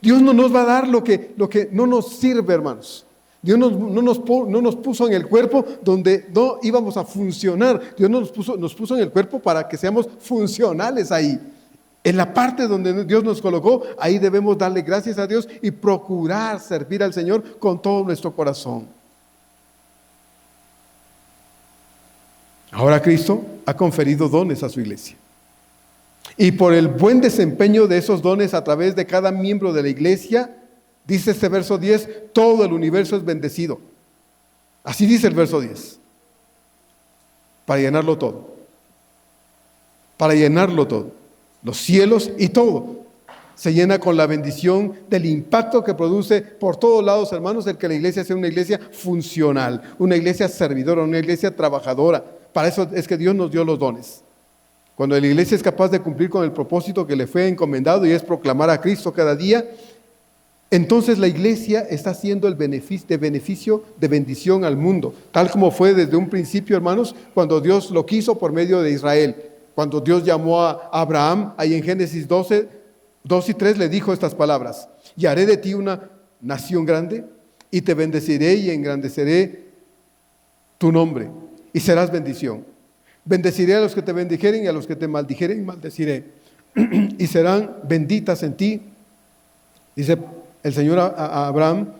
Dios no nos va a dar lo que no nos sirve, hermanos. Dios no nos puso en el cuerpo donde no íbamos a funcionar. Dios nos puso en el cuerpo para que seamos funcionales ahí. En la parte donde Dios nos colocó, ahí debemos darle gracias a Dios y procurar servir al Señor con todo nuestro corazón. Ahora Cristo ha conferido dones a su iglesia. Y por el buen desempeño de esos dones a través de cada miembro de la iglesia, dice este verso 10, todo el universo es bendecido. Así dice el verso 10. Para llenarlo todo. Para llenarlo todo. Los cielos y todo. Se llena con la bendición del impacto que produce por todos lados, hermanos, el que la iglesia sea una iglesia funcional, una iglesia servidora, una iglesia trabajadora. Para eso es que Dios nos dio los dones. Cuando la iglesia es capaz de cumplir con el propósito que le fue encomendado y es proclamar a Cristo cada día, entonces la iglesia está haciendo el beneficio de bendición al mundo, tal como fue desde un principio, hermanos, cuando Dios lo quiso por medio de Israel. Cuando Dios llamó a Abraham, ahí en Génesis 12, 2 y 3 le dijo estas palabras: y haré de ti una nación grande, y te bendeciré y engrandeceré tu nombre, y serás bendición. Bendeciré a los que te bendijeren y a los que te maldijeren, maldeciré. Y serán benditas en ti, dice el Señor a Abraham,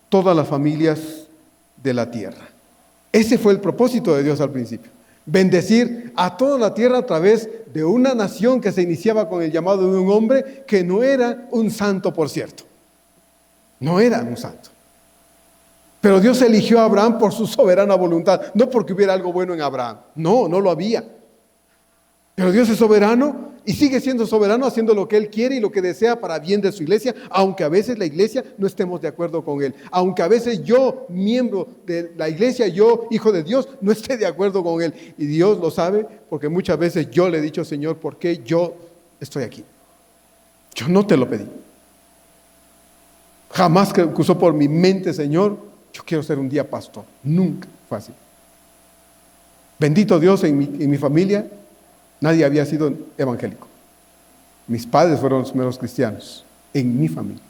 todas las familias de la tierra. Ese fue el propósito de Dios al principio. Bendecir a toda la tierra a través de una nación que se iniciaba con el llamado de un hombre que no era un santo, por cierto. No era un santo. Pero Dios eligió a Abraham por su soberana voluntad, no porque hubiera algo bueno en Abraham. No lo había. Pero Dios es soberano y sigue siendo soberano, haciendo lo que Él quiere y lo que desea para bien de su iglesia, aunque a veces la iglesia no estemos de acuerdo con Él. Aunque a veces yo, miembro de la iglesia, yo, hijo de Dios, no esté de acuerdo con Él. Y Dios lo sabe, porque muchas veces yo le he dicho, Señor, ¿por qué yo estoy aquí? Yo no te lo pedí. Jamás cruzó por mi mente, Señor, yo quiero ser un día pastor. Nunca fue así. Bendito Dios, en mi familia nadie había sido evangélico. Mis padres fueron los primeros cristianos en mi familia.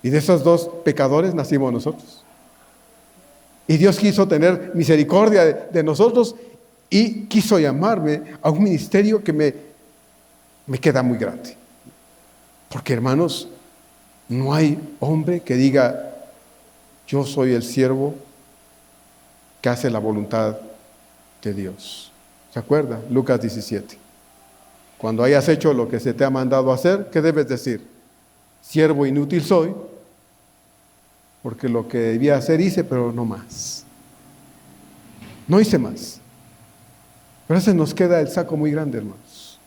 Y de esos dos pecadores nacimos nosotros. Y Dios quiso tener misericordia de nosotros y quiso llamarme a un ministerio que me queda muy grande. Porque, hermanos, no hay hombre que diga: yo soy el siervo que hace la voluntad de Dios. ¿Se acuerda? Lucas 17. Cuando hayas hecho lo que se te ha mandado hacer, ¿qué debes decir? Siervo inútil soy, porque lo que debía hacer hice, pero no más. No hice más. Pero a veces nos queda el saco muy grande, hermanos.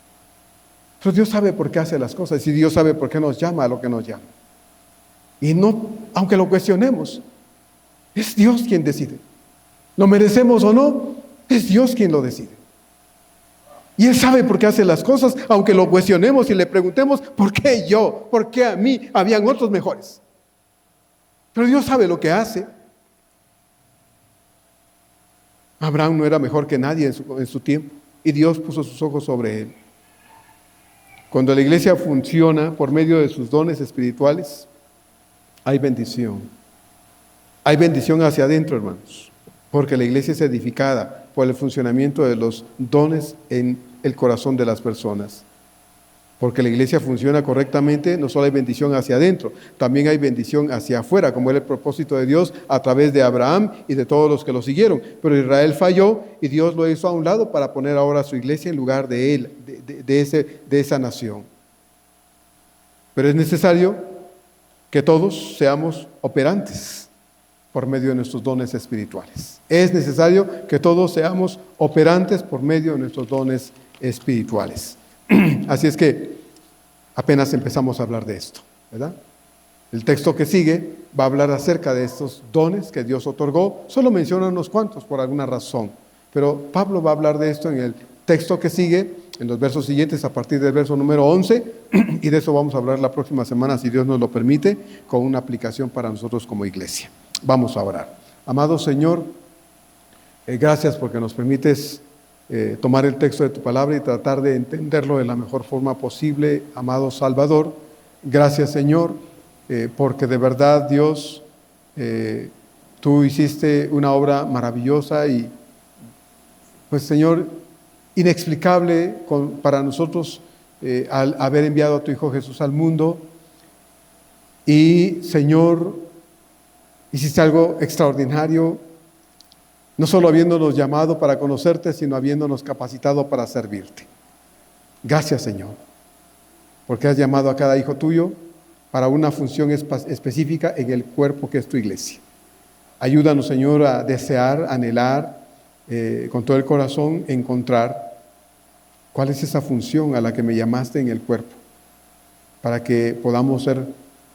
Pero Dios sabe por qué hace las cosas y Dios sabe por qué nos llama a lo que nos llama. Y no, aunque lo cuestionemos, es Dios quien decide. ¿Lo merecemos o no? Es Dios quien lo decide. Y Él sabe por qué hace las cosas, aunque lo cuestionemos y le preguntemos, ¿por qué yo? ¿Por qué a mí? Habían otros mejores. Pero Dios sabe lo que hace. Abraham no era mejor que nadie en su tiempo, y Dios puso sus ojos sobre él. Cuando la iglesia funciona por medio de sus dones espirituales, hay bendición. Hay bendición hacia adentro, hermanos, porque la iglesia es edificada por el funcionamiento de los dones en el corazón de las personas. Porque la iglesia funciona correctamente, no solo hay bendición hacia adentro, también hay bendición hacia afuera, como era el propósito de Dios a través de Abraham y de todos los que lo siguieron. Pero Israel falló y Dios lo hizo a un lado para poner ahora a su iglesia en lugar de él, de esa nación. Pero es necesario que todos seamos operantes por medio de nuestros dones espirituales. Es necesario que todos seamos operantes por medio de nuestros dones espirituales. Así es que apenas empezamos a hablar de esto, ¿verdad? El texto que sigue va a hablar acerca de estos dones que Dios otorgó. Solo menciona unos cuantos por alguna razón, pero Pablo va a hablar de esto en el texto que sigue, en los versos siguientes, a partir del verso número 11, y de eso vamos a hablar la próxima semana, si Dios nos lo permite, con una aplicación para nosotros como iglesia. Vamos a orar. Amado Señor, gracias porque nos permites tomar el texto de tu palabra y tratar de entenderlo de la mejor forma posible, amado Salvador. Gracias, Señor, porque de verdad, Dios, tú hiciste una obra maravillosa y, pues, Señor, inexplicable para nosotros al haber enviado a tu Hijo Jesús al mundo. Y, Señor, hiciste algo extraordinario, no solo habiéndonos llamado para conocerte, sino habiéndonos capacitado para servirte. Gracias, Señor, porque has llamado a cada hijo tuyo para una función específica en el cuerpo que es tu iglesia. Ayúdanos, Señor, a desear, anhelar, con todo el corazón, encontrar cuál es esa función a la que me llamaste en el cuerpo, para que podamos ser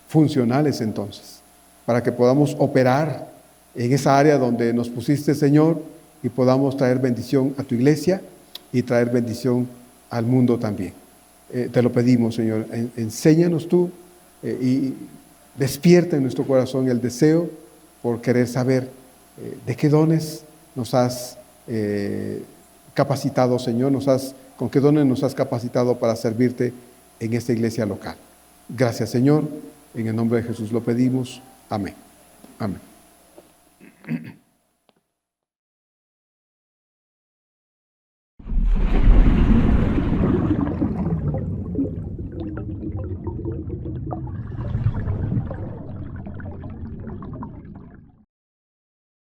funcionales entonces, para que podamos operar en esa área donde nos pusiste, Señor, y podamos traer bendición a tu iglesia y traer bendición al mundo también. Te lo pedimos, Señor, enséñanos tú y despierta en nuestro corazón el deseo por querer saber de qué dones nos has capacitado, Señor, con qué dones nos has capacitado para servirte en esta iglesia local. Gracias, Señor, en el nombre de Jesús lo pedimos. Amén. Amén.